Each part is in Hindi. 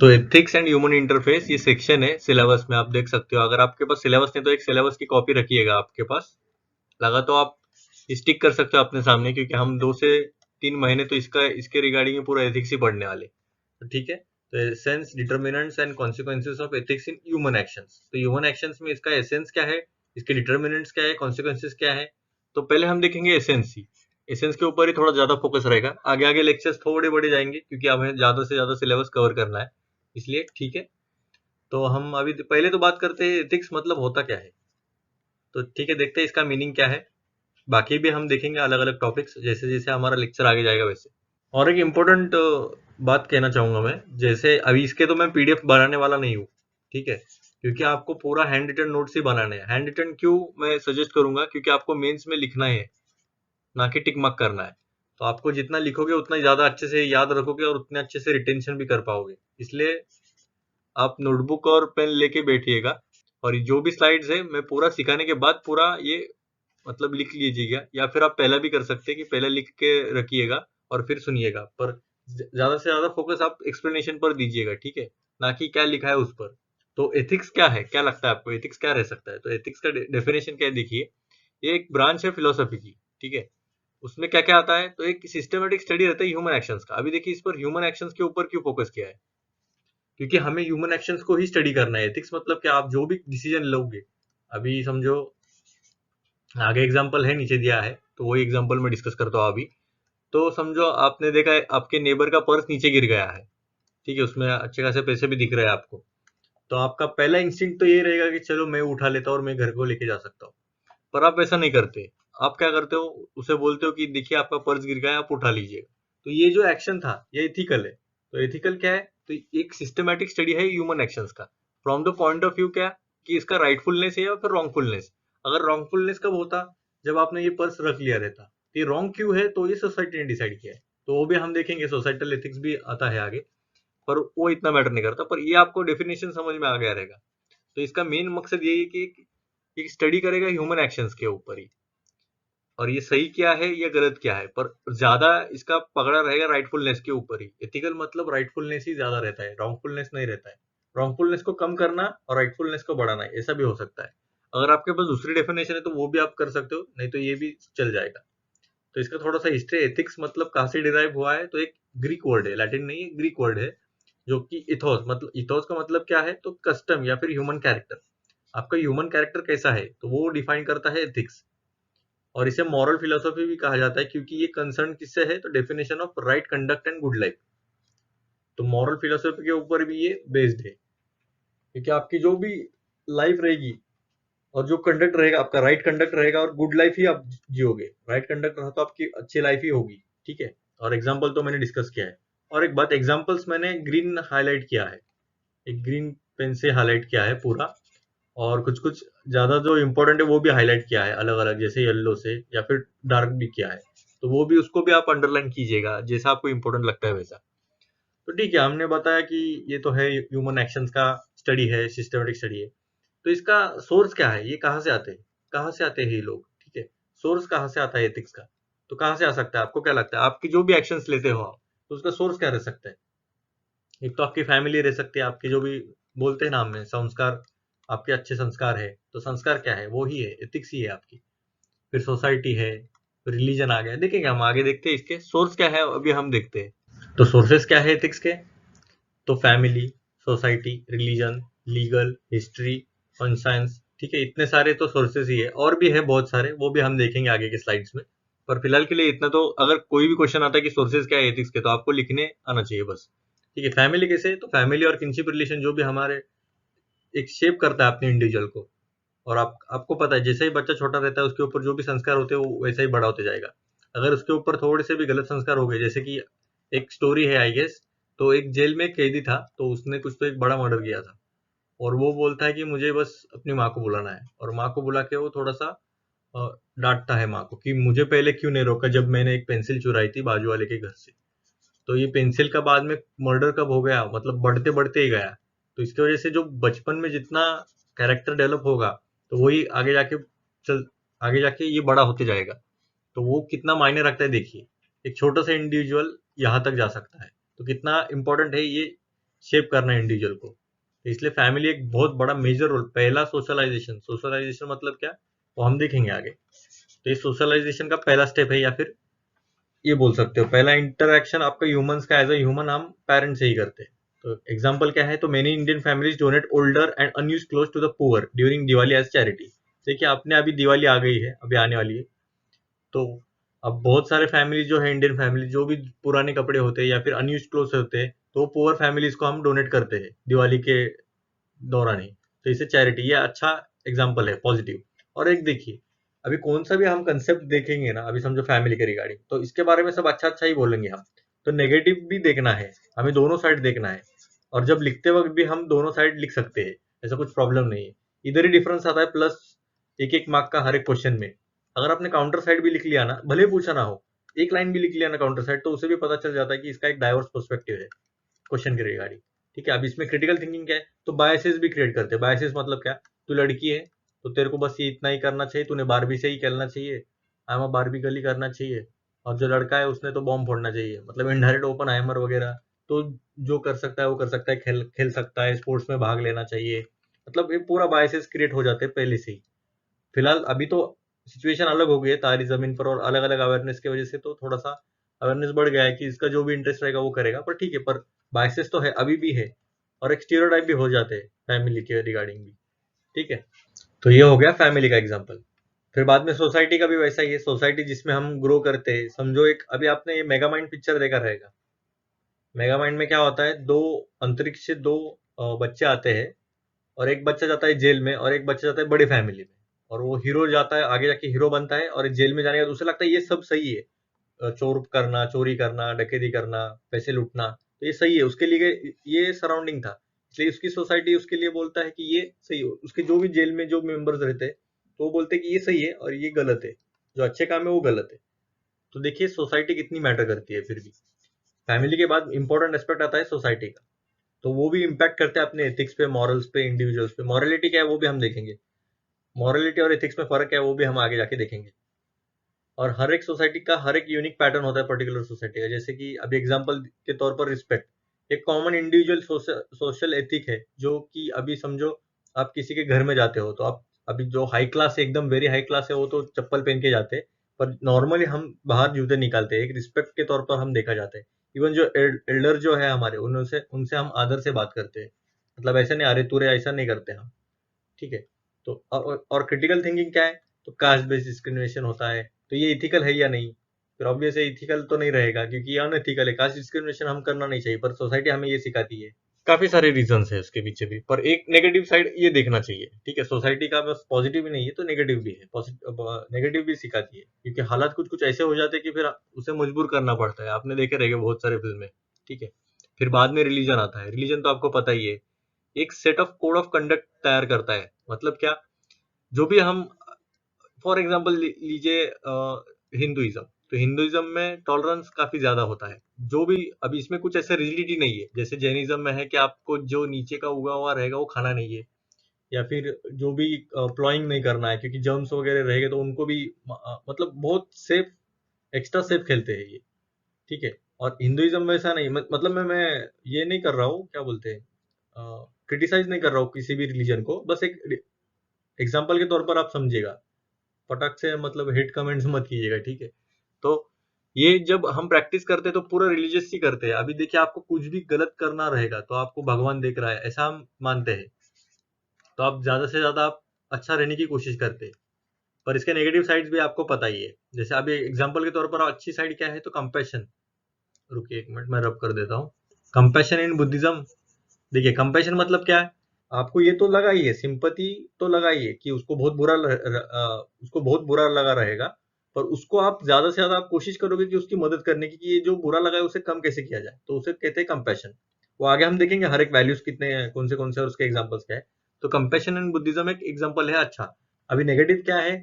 तो एथिक्स एंड ह्यूमन इंटरफेस ये सेक्शन है सिलेबस में, आप देख सकते हो। अगर आपके पास सिलेबस नहीं तो एक सिलेबस की कॉपी रखिएगा आपके पास, लगा तो आप स्टिक कर सकते हो अपने सामने, क्योंकि हम 2 से 3 महीने तो इसके रिगार्डिंग में पूरा एथिक्स ही पढ़ने वाले। तो ठीक है, तो essence, determinants and consequences of ethics in human actions. तो ह्यूमन एक्शंस में इसका एसेंस क्या है, इसके डिटर्मिनेंट्स क्या है, कॉन्सिक्वेंसेस क्या है। तो पहले हम देखेंगे एसेंस ही, एसेंस के ऊपर ही थोड़ा ज्यादा फोकस रहेगा। आगे आगे लेक्चर्स थोड़े बड़े जाएंगे क्योंकि हमें ज्यादा से ज्यादा सिलेबस कवर करना है, इसलिए ठीक है। तो हम अभी पहले तो बात करते हैं एथिक्स मतलब होता क्या है। तो ठीक है, देखते हैं इसका मीनिंग क्या है। बाकी भी हम देखेंगे अलग अलग टॉपिक्स, जैसे जैसे हमारा लेक्चर आगे जाएगा वैसे। और एक इम्पोर्टेंट बात कहना चाहूंगा मैं, जैसे अभी इसके तो मैं पीडीएफ बनाने वाला नहीं हूँ, ठीक है, क्योंकि आपको पूरा हैंड रिटन नोट्स ही बनाने हैं। हैंड रिटन क्यों मैं सजेस्ट करूंगा, क्योंकि आपको मेंस में लिखना है, ना कि टिक मार्क करना है। तो आपको जितना लिखोगे उतना ज्यादा अच्छे से याद रखोगे और उतने अच्छे से रिटेंशन भी कर पाओगे। इसलिए आप नोटबुक और पेन लेके बैठिएगा, और जो भी स्लाइड्स है मैं पूरा सिखाने के बाद पूरा ये मतलब लिख लीजिएगा, या फिर आप पहला भी कर सकते हैं कि पहले लिख के रखिएगा और फिर सुनिएगा। पर ज्यादा से ज्यादा फोकस आप एक्सप्लेनेशन पर दीजिएगा, ठीक है, ना कि क्या लिखा है उस पर। तो एथिक्स क्या है, क्या लगता है आपको एथिक्स क्या रह सकता है? तो एथिक्स का डेफिनेशन क्या है देखिए, ये एक ब्रांच है फिलोसफी की, ठीक है। उसमें क्या क्या आता है, तो एक सिस्टमेटिक स्टडी रहता है ह्यूमन एक्शंस का। अभी देखिए इस पर ह्यूमन एक्शंस के ऊपर क्यों फोकस किया है, क्योंकि हमें ह्यूमन एक्शंस को ही स्टडी करना है। एथिक्स मतलब क्या, आप जो भी डिसीजन लोगे, अभी समझो आगे एग्जांपल है नीचे दिया है, तो वही एग्जांपल में डिस्कस करता हूँ अभी। तो समझो आपने देखा है आपके नेबर का पर्स नीचे गिर गया है, ठीक है, उसमें अच्छे खासे पैसे भी दिख रहे हैं आपको। तो आपका पहला इंस्टिंक्ट तो ये रहेगा कि चलो मैं उठा लेता हूँ और मैं घर को लेके जा सकता हूँ। पर आप ऐसा नहीं करते। आप क्या करते हो, उसे बोलते हो कि देखिए आपका पर्स गिर गया है, आप उठा लीजिएगा। तो ये जो एक्शन था ये एथिकल है। तो एथिकल क्या है, तो एक सिस्टमैटिक स्टडी है ह्यूमन एक्शंस का, from the point of view क्या, कि इसका राइटफुलनेस है या फिर रॉन्गफुलनेस। अगर रॉन्गफुलनेस कब होता, जब आपने ये पर्स रख लिया रहता। ये रॉन्ग क्यों है, तो ये सोसाइटी ने डिसाइड किया है। तो वो भी हम देखेंगे, सोसाइटल एथिक्स भी आता है आगे, पर वो इतना मैटर नहीं करता। पर ये आपको डेफिनेशन समझ में आ गया रहेगा। तो इसका मेन मकसद यही है कि स्टडी करेगा ह्यूमन एक्शंस के ऊपर ही, और ये सही क्या है या गलत क्या है। पर ज्यादा इसका पकड़ा रहेगा राइटफुलनेस के ऊपर ही। एथिकल मतलब राइटफुलनेस ही ज्यादा रहता है, रॉन्गफुलनेस नहीं रहता है। रॉन्गफुलनेस को कम करना और राइटफुलनेस को बढ़ाना, ऐसा भी हो सकता है। अगर आपके पास दूसरी डेफिनेशन है तो वो भी आप कर सकते हो, नहीं तो ये भी चल जाएगा। तो इसका थोड़ा सा हिस्ट्री, एथिक्स मतलब कहाँ से डिराइव हुआ है, तो एक ग्रीक वर्ड है, लैटिन नहीं है, ग्रीक वर्ड है, जो कि इथोस, मतलब इथोस का मतलब क्या है, तो कस्टम या फिर ह्यूमन कैरेक्टर। आपका ह्यूमन कैरेक्टर कैसा है, तो वो डिफाइन करता है एथिक्स। और इसे मॉरल फिलोसफी भी कहा जाता है, क्योंकि ये कंसर्न किससे है, तो definition of right conduct and good life. तो मॉरल फिलोसफी के ऊपर भी ये बेस्ड है, क्योंकि आपकी जो भी लाइफ रहेगी और जो कंडक्ट रहेगा आपका राइट कंडक्ट रहेगा, और गुड लाइफ ही आप जियोगे। राइट कंडक्ट रहा तो आपकी अच्छी लाइफ ही होगी, ठीक है। और एग्जाम्पल तो मैंने डिस्कस किया है। और एक बात, एग्जाम्पल्स मैंने ग्रीन हाईलाइट किया है, एक ग्रीन पेन से हाईलाइट किया है पूरा। और कुछ कुछ ज्यादा जो इंपॉर्टेंट है वो भी हाईलाइट किया है अलग अलग, जैसे येलो से, या फिर डार्क भी किया है। तो वो भी, उसको भी आप अंडरलाइन कीजिएगा जैसा आपको इंपॉर्टेंट लगता है वैसा। तो ठीक है, हमने बताया कि ये तो है ह्यूमन एक्शंस का स्टडी है, सिस्टमेटिक स्टडी है। तो इसका सोर्स क्या है, ये कहाँ से आते हैं, कहाँ से आते हैं ये लोग, ठीक है। सोर्स कहाँ से आता है एथिक्स का, तो कहाँ से आ सकता है, आपको क्या लगता है, आपकी जो भी एक्शंस लेते हो आप, तो उसका सोर्स क्या रह सकता है। एक तो आपकी फैमिली रह सकती है, आपके जो भी बोलते हैं नाम में संस्कार, आपके अच्छे संस्कार है, तो संस्कार क्या है, वो ही है, एथिक्स ही है आपकी। फिर सोसाइटी है, रिलीजन आ गया, देखेंगे हम आगे, देखते हैं इसके सोर्स क्या है, अभी हम देखते हैं। तो सोर्सेस क्या है एथिक्स के, तो family, society, religion, legal, history, science, ठीक है, इतने सारे तो सोर्सेस ही है। और भी है बहुत सारे, वो भी हम देखेंगे आगे के स्लाइड्स में। पर फिलहाल के लिए इतना। तो अगर कोई भी क्वेश्चन आता है कि सोर्सेज क्या है एथिक्स के, तो आपको लिखने आना चाहिए बस, ठीक है। फैमिली कैसे, तो फैमिली और किनशिप रिलेशन जो भी हमारे एक शेप करता है अपने इंडिविजुअल को। और आपको पता है, जैसे ही बच्चा छोटा रहता है उसके ऊपर जो भी संस्कार होते हैं वो वैसा ही बड़ा होते जाएगा। अगर उसके ऊपर थोड़े से भी गलत संस्कार हो गए, जैसे कि एक स्टोरी है आई गेस, तो एक जेल में एक कैदी था, तो उसने कुछ तो एक बड़ा मर्डर किया था। और वो बोलता है कि मुझे बस अपनी माँ को बुलाना है, और माँ को बुला के वो थोड़ा सा डांटता है माँ को कि मुझे पहले क्यों नहीं रोका जब मैंने एक पेंसिल चुराई थी बाजू वाले के घर से। तो ये पेंसिल का बाद में मर्डर कब हो गया, मतलब बढ़ते बढ़ते ही गया। तो इसकी वजह से जो बचपन में जितना कैरेक्टर डेवलप होगा, तो वही आगे जाके चल आगे जाके ये बड़ा होते जाएगा। तो वो कितना मायने रखता है देखिए, एक छोटा सा इंडिविजुअल यहाँ तक जा सकता है, तो कितना इंपॉर्टेंट है ये शेप करना है इंडिविजुअल को। तो इसलिए फैमिली एक बहुत बड़ा मेजर रोल, पहला सोशलाइजेशन, सोशलाइजेशन मतलब क्या वो हम देखेंगे आगे। तो ये सोशलाइजेशन का पहला स्टेप है, या फिर ये बोल सकते हो पहला इंटरैक्शन आपका ह्यूमंस का, एज अ ह्यूमन हम पेरेंट्स से ही करते हैं। तो एग्जांपल क्या है, तो many Indian families donate older and unused cloth to the poor during Diwali as charity. देखिए आपने अभी दिवाली आ गई है, अभी आने वाली है, तो अब बहुत सारे फैमिली जो है, इंडियन फैमिली, जो भी पुराने कपड़े होते हैं या फिर अनयूज्ड क्लोथ्स होते हैं, तो पुअर फैमिलीज को हम डोनेट करते हैं दिवाली के दौरान ही। तो इसे चैरिटी, ये अच्छा एग्जाम्पल है पॉजिटिव। और एक देखिए, अभी कौन सा भी हम कंसेप्ट देखेंगे ना, अभी समझो फैमिली के रिगार्डिंग, तो इसके बारे में सब अच्छा अच्छा ही बोलेंगे हम। तो नेगेटिव भी देखना है, हमें दोनों साइड देखना है। और जब लिखते वक्त भी हम दोनों साइड लिख सकते हैं, ऐसा कुछ प्रॉब्लम नहीं है। इधर ही डिफरेंस आता है प्लस एक एक मार्क का हर एक क्वेश्चन में। अगर आपने काउंटर साइड भी लिख लिया ना, भले पूछा ना हो, एक लाइन भी लिख लिया ना काउंटर साइड, तो उसे भी पता चल जाता है कि इसका एक डाइवर्स पर्सपेक्टिव है क्वेश्चन के रिगार्डिंग। ठीक है, अब इसमें क्रिटिकल थिंकिंग क्या है, तो बायसेस भी क्रिएट करते हैं। बायसेस मतलब क्या, तू लड़की है तो तेरे को बस ये इतना ही करना चाहिए, तूने बारबी से ही खेलना चाहिए, आमा बारबी गली करना चाहिए। और जो लड़का है उसने तो बॉम्ब फोड़ना चाहिए, मतलब इनडायरेक्ट ओपन हैमर वगैरह। तो जो कर सकता है वो कर सकता है, खेल खेल सकता है, स्पोर्ट्स में भाग लेना चाहिए। मतलब ये पूरा बायसेस क्रिएट हो जाते हैं पहले से ही। फिलहाल अभी तो सिचुएशन अलग हो गई है तारी जमीन पर, और अलग अलग अवेयरनेस की वजह से तो थोड़ा सा अवेयरनेस बढ़ गया है कि इसका जो भी इंटरेस्ट रहेगा वो करेगा। पर ठीक है, पर बायसेस तो है, अभी भी है। और एक स्टीरियोटाइप भी हो जाते हैं फैमिली के रिगार्डिंग भी। ठीक है, तो ये हो गया फैमिली का एग्जाम्पल। फिर बाद में सोसाइटी का भी वैसा ही है। सोसाइटी जिसमें हम ग्रो करते हैं, समझो एक, अभी आपने ये मेगामाइंड पिक्चर देखा रहेगा। मेगामाइंड में क्या होता है, दो अंतरिक्ष से दो बच्चे आते हैं, और एक बच्चा जाता है जेल में और एक बच्चा जाता है बड़ी फैमिली में। और वो हीरो जाता है, आगे जाके हीरो बनता है, और जेल में जाने के बाद उसे लगता है ये सब सही है, चोर करना, चोरी करना, डकैती करना, पैसे लूटना, तो ये सही है उसके लिए, ये सराउंडिंग था। इसलिए उसकी सोसाइटी उसके लिए बोलता है कि ये सही हो। उसके जो भी जेल में जो मेंबर्स रहते हैं, तो वो बोलते हैं कि ये सही है और ये गलत है, जो अच्छे काम है वो गलत है। तो देखिए सोसाइटी कितनी मैटर करती है। फिर भी फैमिली के बाद इंपॉर्टेंट एस्पेक्ट आता है सोसाइटी का, तो वो भी इम्पैक्ट करते हैं अपने एथिक्स पे, मॉरल्स पे, इंडिविजुअल्स पे। मॉरलिटी क्या है वो भी हम देखेंगे, मॉरलिटी और एथिक्स में फर्क क्या है वो भी हम आगे जाके देखेंगे। और हर एक सोसाइटी का हर एक यूनिक पैटर्न होता है पर्टिकुलर सोसाइटी का। जैसे कि अभी एग्जांपल के तौर पर रिस्पेक्ट एक कॉमन इंडिविजुअल सोशल एथिक है, जो कि अभी समझो आप किसी के घर में जाते हो, तो आप अभी जो हाई क्लास है, एकदम वेरी हाई क्लास है, वो तो चप्पल पहन के जाते हैं, पर नॉर्मली हम बाहर जूते निकालते हैं, एक रिस्पेक्ट के तौर पर हम देखा जाता है। इवन जो एल्डर जो है हमारे, उनसे उनसे हम आदर से बात करते हैं, मतलब ऐसे नहीं अरे तुरे ऐसा नहीं करते हम। ठीक है, तो और क्रिटिकल थिंकिंग क्या है, तो कास्ट बेस्ड डिस्क्रिमिनेशन होता है, तो ये इथिकल है या नहीं, फिर ऑब्वियस है इथिकल तो नहीं रहेगा, क्योंकि ये अनएथिकल है। कास्ट डिस्क्रिमिनेशन हम करना नहीं चाहिए, पर सोसाइटी हमें ये सिखाती है। काफी सारे रीजंस है उसके पीछे भी, पर एक नेगेटिव साइड ये देखना चाहिए। ठीक है, सोसाइटी का बस पॉजिटिव ही नहीं है, तो नेगेटिव भी है। नेगेटिव भी सिखाती है, क्योंकि हालात कुछ कुछ ऐसे हो जाते हैं कि फिर उसे मजबूर करना पड़ता है। आपने देखे रहेंगे बहुत सारे फिल्म में। ठीक है, फिर बाद में रिलीजन आता है। रिलीजन तो आपको पता ही है, एक set of code of conduct तैयार करता है। मतलब क्या, जो भी हम, फॉर एग्जांपल लीजिए हिंदुइज्म, तो हिंदुइज्म में टॉलरेंस काफी ज्यादा होता है। जो भी, अभी इसमें कुछ ऐसा रिजिडिटी नहीं है जैसे जैनिज्म में है कि आपको जो नीचे का उगा हुआ रहेगा वो खाना नहीं है, या फिर जो भी प्लॉइंग नहीं करना है, क्योंकि जर्म्स वगैरह रहेंगे तो उनको भी मतलब बहुत सेफ, एक्स्ट्रा सेफ खेलते हैं ये। ठीक है, और हिंदुइज्म में ऐसा नहीं, मतलब मैं ये नहीं कर रहा हूँ, क्या बोलते हैं, क्रिटिसाइज नहीं कर रहा हूँ किसी भी रिलीजन को, बस एक एग्जाम्पल के तौर पर आप समझिएगा। फटक से मतलब हेट कमेंट्स मत कीजिएगा। ठीक है, तो ये जब हम प्रैक्टिस करते हैं तो पूरा रिलीजियस ही करते हैं। अभी देखिए आपको कुछ भी गलत करना रहेगा तो आपको भगवान देख रहा है, ऐसा हम मानते हैं, तो आप ज्यादा से ज्यादा आप अच्छा रहने की कोशिश करते हैं। पर इसके नेगेटिव साइड्स भी आपको पता ही है। जैसे अभी एग्जाम्पल के तौर पर अच्छी साइड क्या है, तो कंपैशन। रुकिए एक मिनट, मैं रब कर देता हूँ। कंपैशन इन बुद्धिज्म, देखिए कंपैशन मतलब क्या है, आपको ये तो लगा ही है, सिंपैथी तो लगा ही है कि उसको बहुत उसको बहुत बुरा लगा रहेगा, पर उसको आप ज्यादा से ज्यादा आप कोशिश करोगे कि उसकी मदद करने की, कि ये जो बुरा लगा है उसे कम कैसे किया जाए, तो उसे कहते हैं कंपैशन। वो आगे हम देखेंगे हर एक वैल्यूज कितने हैं, कौन से और उसके एग्जांपल्स क्या है। तो कंपैशन इन बुद्धिज्म एक एग्जांपल है अच्छा। अभी नेगेटिव क्या है,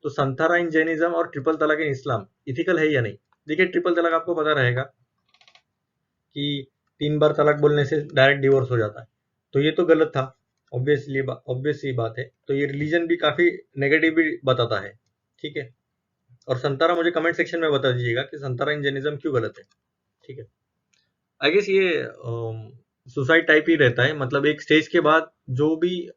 तो संथारा इन जैनिज्म और ट्रिपल तलाक इन इस्लाम इथिकल है या नहीं। देखिए ट्रिपल तलाक आपको पता रहेगा कि 3 बार तलाक बोलने से डायरेक्ट डिवोर्स हो जाता है, तो ये तो गलत था। ऑब्वियस सी बात है। तो ये रिलीजन भी काफी नेगेटिव भी बताता है। ठीक है, और संतारा मुझे कमेंट सेक्शन में बता दीजिएगा कि संतारा इन जैनिज्म क्यों गलत है। ठीक है, आई गेस ये सुसाइड टाइप ही रहता है, मतलब एक स्टेज के बाद जो भी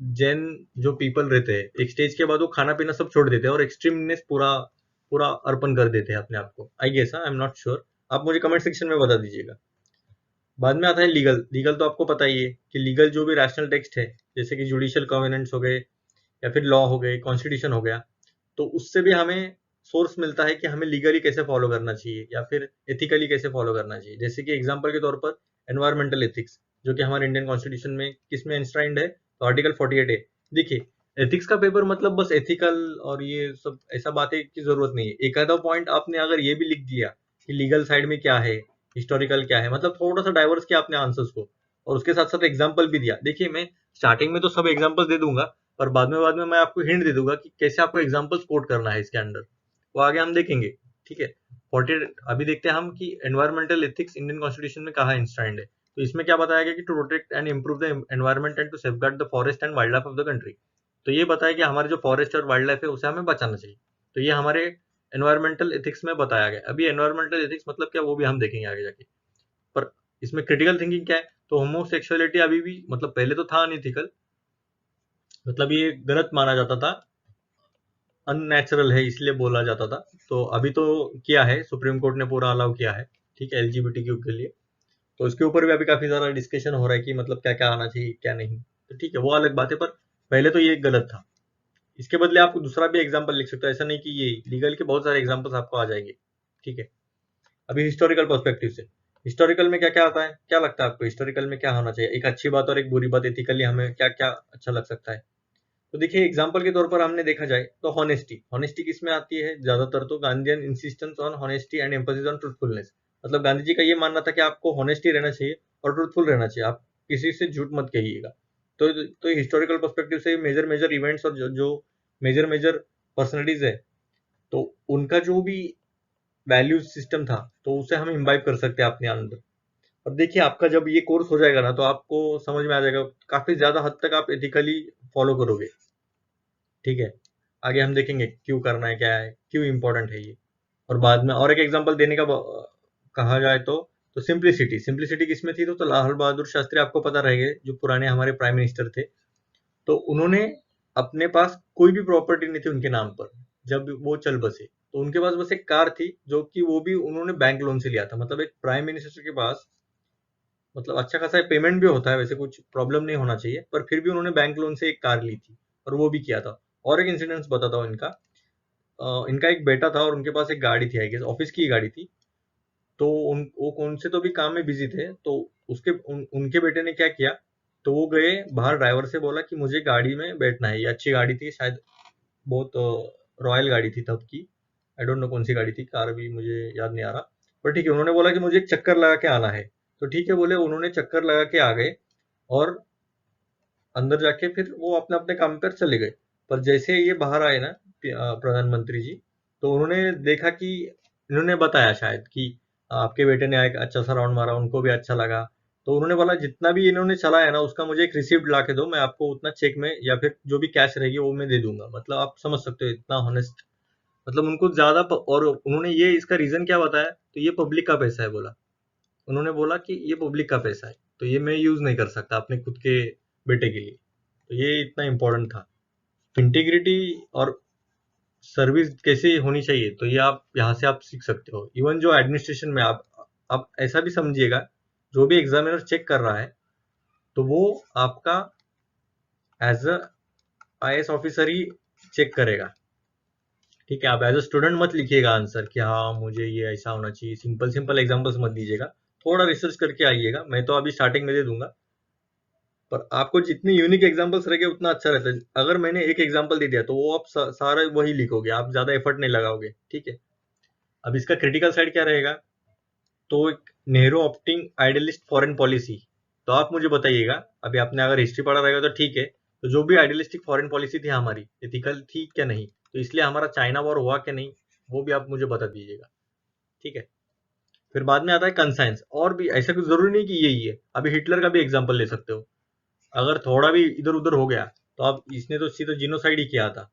जैन जो पीपल रहते हैं, एक स्टेज के बाद वो खाना पीना सब छोड़ देते हैं और एक्सट्रीमनेस पूरा पूरा अर्पण कर देते हैं अपने आप को। I guess, I am not sure, आप मुझे कमेंट सेक्शन में बता दीजिएगा। बाद में आता है लीगल। लीगल तो आपको पता ही है कि लीगल जो भी रैशनल टेक्स्ट है, जैसे कि जुडिशियल कॉवेनेंट्स हो गए या फिर लॉ हो गए, कॉन्स्टिट्यूशन हो गया, तो उससे भी हमें सोर्स मिलता है कि हमें लीगली कैसे फॉलो करना चाहिए या फिर एथिकली कैसे फॉलो करना चाहिए। जैसे कि एग्जांपल के तौर पर एनवायरमेंटल एथिक्स, जो कि हमारे इंडियन कॉन्स्टिट्यूशन में किस में इंस्ट्राइंड है, तो आर्टिकल 48 है। देखिए, एथिक्स का पेपर मतलब बस एथिकल और ये सब ऐसा बातें की जरूरत नहीं है। एक आधा पॉइंट आपने अगर ये भी लिख दिया कि लीगल साइड में क्या है, हिस्टोरिकल क्या है, मतलब थोड़ा सा डाइवर्स किया आपने आंसर्स को, और उसके साथ साथ एग्जाम्पल भी दिया। देखिए, मैं स्टार्टिंग में तो सब एग्जाम्पल दे दूंगा, पर बाद में मैं आपको हिंट दे दूंगा कि कैसे आपको एग्जाम्पल्स कोट करना है इसके अंडर, वो आगे हम देखेंगे। ठीक है, 48 अभी देखते हैं हम कि एनवायरमेंटल एथिक्स इंडियन कॉन्स्टिट्यूशन में कहाँ इंस्ट्राइंड है। तो इसमें क्या बताया गया कि to protect and improve the environment and to safeguard the forest and wildlife of the country. तो ये बताया कि हमारे जो फॉरेस्ट और वाइल्ड लाइफ है उसे हमें बचाना चाहिए। तो ये हमारे एनवायरमेंटल एथिक्स में बताया गया। अभी एनवायरमेंटल एथिक्स मतलब क्या, वो भी हम देखेंगे आगे जाके। पर इसमें क्रिटिकल थिंकिंग क्या है, तो होमोसेक्सुअलिटी अभी भी, मतलब पहले तो था अनइथिकल, मतलब ये गलत माना जाता था, अननेचुरल है इसलिए बोला जाता था। तो अभी तो किया है, सुप्रीम कोर्ट ने पूरा अलाउ किया है, ठीक है, एलजीबीटीक्यू के लिए। तो इसके ऊपर भी अभी काफी ज्यादा डिस्कशन हो रहा है कि मतलब क्या क्या आना चाहिए क्या नहीं। तो ठीक है, वो अलग बात है, पर पहले तो ये गलत था। इसके बदले आप दूसरा भी एग्जाम्पल लिख सकते हो, ऐसा नहीं कि ये लीगल के बहुत सारे एग्जाम्पल्स आपको आ जाएंगे। ठीक है, अभी हिस्टोरिकल पर्सपेक्टिव से, हिस्टोरिकल में क्या क्या आता है, क्या लगता है आपको हिस्टोरिकल में क्या होना चाहिए, एक अच्छी बात और एक बुरी बात, एथिकली हमें क्या क्या अच्छा लग सकता है। तो देखिए, एग्जाम्पल के तौर पर हमने देखा जाए तो हॉनेस्टी, हॉनेस्टी किस में आती है ज्यादातर, तो Gandhian insistence on honesty and emphasis on truthfulness. मतलब गांधी जी का ये मानना था कि आपको हॉनेस्टी रहना चाहिए और ट्रूथफुल रहना चाहिए, आप किसी से झूठ मत कहिएगा। तो हिस्टोरिकल पर्सपेक्टिव से मेजर मेजर इवेंट्स और जो मेजर मेजर पर्सनलिटीज है, तो उनका जो भी वैल्यूज सिस्टम था, तो उसे हम इम्बाइब कर सकते हैं अपने अंदर। और देखिए, आपका जब ये कोर्स हो जाएगा ना, तो आपको समझ में आ जाएगा, काफी ज्यादा हद तक आप एथिकली फॉलो करोगे। ठीक है, आगे हम देखेंगे क्यों करना है, क्या है, क्यों इंपॉर्टेंट है ये। और बाद में और एक एग्जांपल देने का कहा जाए तो सिंप्लिसिटी, सिंप्लिसिटी किसमें थी, तो लाल बहादुर शास्त्री आपको पता रहेगा, जो पुराने हमारे प्राइम मिनिस्टर थे। तो उन्होंने, अपने पास कोई भी प्रॉपर्टी नहीं थी उनके नाम पर जब वो चल बसे। तो उनके पास बस एक कार थी, जो कि वो भी उन्होंने बैंक लोन से लिया था। मतलब एक प्राइम मिनिस्टर के पास, मतलब अच्छा खासा पेमेंट भी होता है, वैसे कुछ प्रॉब्लम नहीं होना चाहिए, पर फिर भी उन्होंने बैंक लोन से एक कार ली थी, और वो भी किया था। और एक इंसिडेंस बताता हूँ इनका। इनका एक बेटा था और उनके पास एक गाड़ी थी, आई गेस ऑफिस की गाड़ी थी। तो वो कौन से तो भी काम में बिजी थे, तो उनके बेटे ने क्या किया, तो वो गए बाहर, ड्राइवर से बोला कि मुझे गाड़ी में बैठना है। ये अच्छी गाड़ी थी शायद, बहुत रॉयल गाड़ी थी तब की। आई डोंट नो कौन सी गाड़ी थी, कार भी मुझे याद नहीं आ रहा। पर ठीक है, उन्होंने बोला कि मुझे एक चक्कर लगा के आना है। तो ठीक है बोले, उन्होंने चक्कर लगा के आ गए, और अंदर जाके फिर वो अपने अपने काम पर चले गए। पर जैसे ये बाहर आए ना, प्रधानमंत्री जी, तो उन्होंने देखा कि, इन्होंने बताया शायद कि आपके बेटे ने एक अच्छा सा राउंड मारा, उनको भी अच्छा लगा। तो उन्होंने बोला जितना भी इन्होंने चलाया ना, उसका मुझे एक रिसिप्ट ला के दो, मैं आपको उतना चेक में या फिर जो भी कैश रहेगी वो मैं दे दूंगा। मतलब आप समझ सकते हो, इतना हॉनेस्ट, मतलब उनको ज्यादा और उन्होंने ये इसका रीजन क्या बताया, तो ये पब्लिक का पैसा है बोला। उन्होंने बोला कि ये पब्लिक का पैसा है, तो ये मैं यूज नहीं कर सकता अपने खुद के बेटे के लिए। तो ये इतना इंपॉर्टेंट था। इंटीग्रिटी और सर्विस कैसे होनी चाहिए, तो ये आप यहाँ से आप सीख सकते हो। इवन जो एडमिनिस्ट्रेशन में आप ऐसा भी समझिएगा, जो भी एग्जामिनर चेक कर रहा है, तो वो आपका एज अ आईएएस ऑफिसर ही चेक करेगा। ठीक है, आप एज अ स्टूडेंट मत लिखिएगा आंसर कि हाँ मुझे ये ऐसा होना चाहिए, सिंपल सिंपल एग्जांपल्स मत दीजिएगा। थोड़ा रिसर्च करके आइएगा, मैं तो अभी स्टार्टिंग में दे दूंगा, पर आपको जितनी यूनिक एग्जांपल्स रहेंगे उतना अच्छा रहता है। अगर मैंने एक एग्जांपल दे दिया, तो वो आप सारा वही लिखोगे, आप ज्यादा एफर्ट नहीं लगाओगे। ठीक है, अब इसका क्रिटिकल साइड क्या रहेगा, तो एक Nehru opting idealist foreign policy. तो आप मुझे बताइएगा, अभी आपने अगर हिस्ट्री पढ़ा रहेगा तो ठीक है, तो जो भी आइडियलिस्टिक फॉरेन पॉलिसी थी हमारी, एथिकल थी क्या नहीं, तो इसलिए हमारा चाइना वॉर हुआ क्या नहीं, वो भी आप मुझे बता दीजिएगा। ठीक है, फिर बाद में आता है कंसाइंस। और भी ऐसा कुछ जरूरी नहीं कि यही है, अभी हिटलर का भी एग्जाम्पल ले सकते हो। अगर थोड़ा भी इधर उधर हो गया, तो आप, इसने तो सीधा जिनोसाइड ही किया था,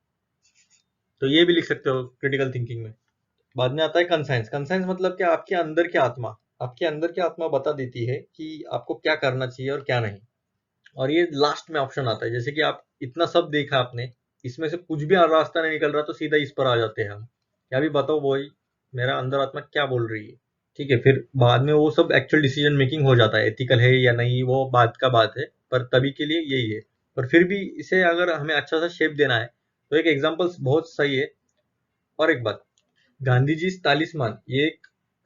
तो ये भी लिख सकते हो क्रिटिकल थिंकिंग में। बाद में आता है कंसाइंस। कंसाइंस मतलब क्या, आपके अंदर की आत्मा, आपके अंदर की आत्मा बता देती है कि आपको क्या करना चाहिए और क्या नहीं। और ये लास्ट में ऑप्शन आता है, जैसे कि आप इतना सब देखा आपने, इसमें से कुछ भी रास्ता नहीं निकल रहा तो सीधा इस पर आ जाते हैं हम, क्या भी बताओ बॉय, मेरा अंदर आत्मा क्या बोल रही है। ठीक है, फिर बाद में वो सब एक्चुअल डिसीजन मेकिंग हो जाता है, एथिकल है या नहीं वो बात का बात है, पर तभी के लिए यही है। पर फिर भी इसे अगर हमें अच्छा सा शेप देना है तो एक एग्जाम्पल बहुत सही है। और एक बात, गांधी जी तालिस्मान ये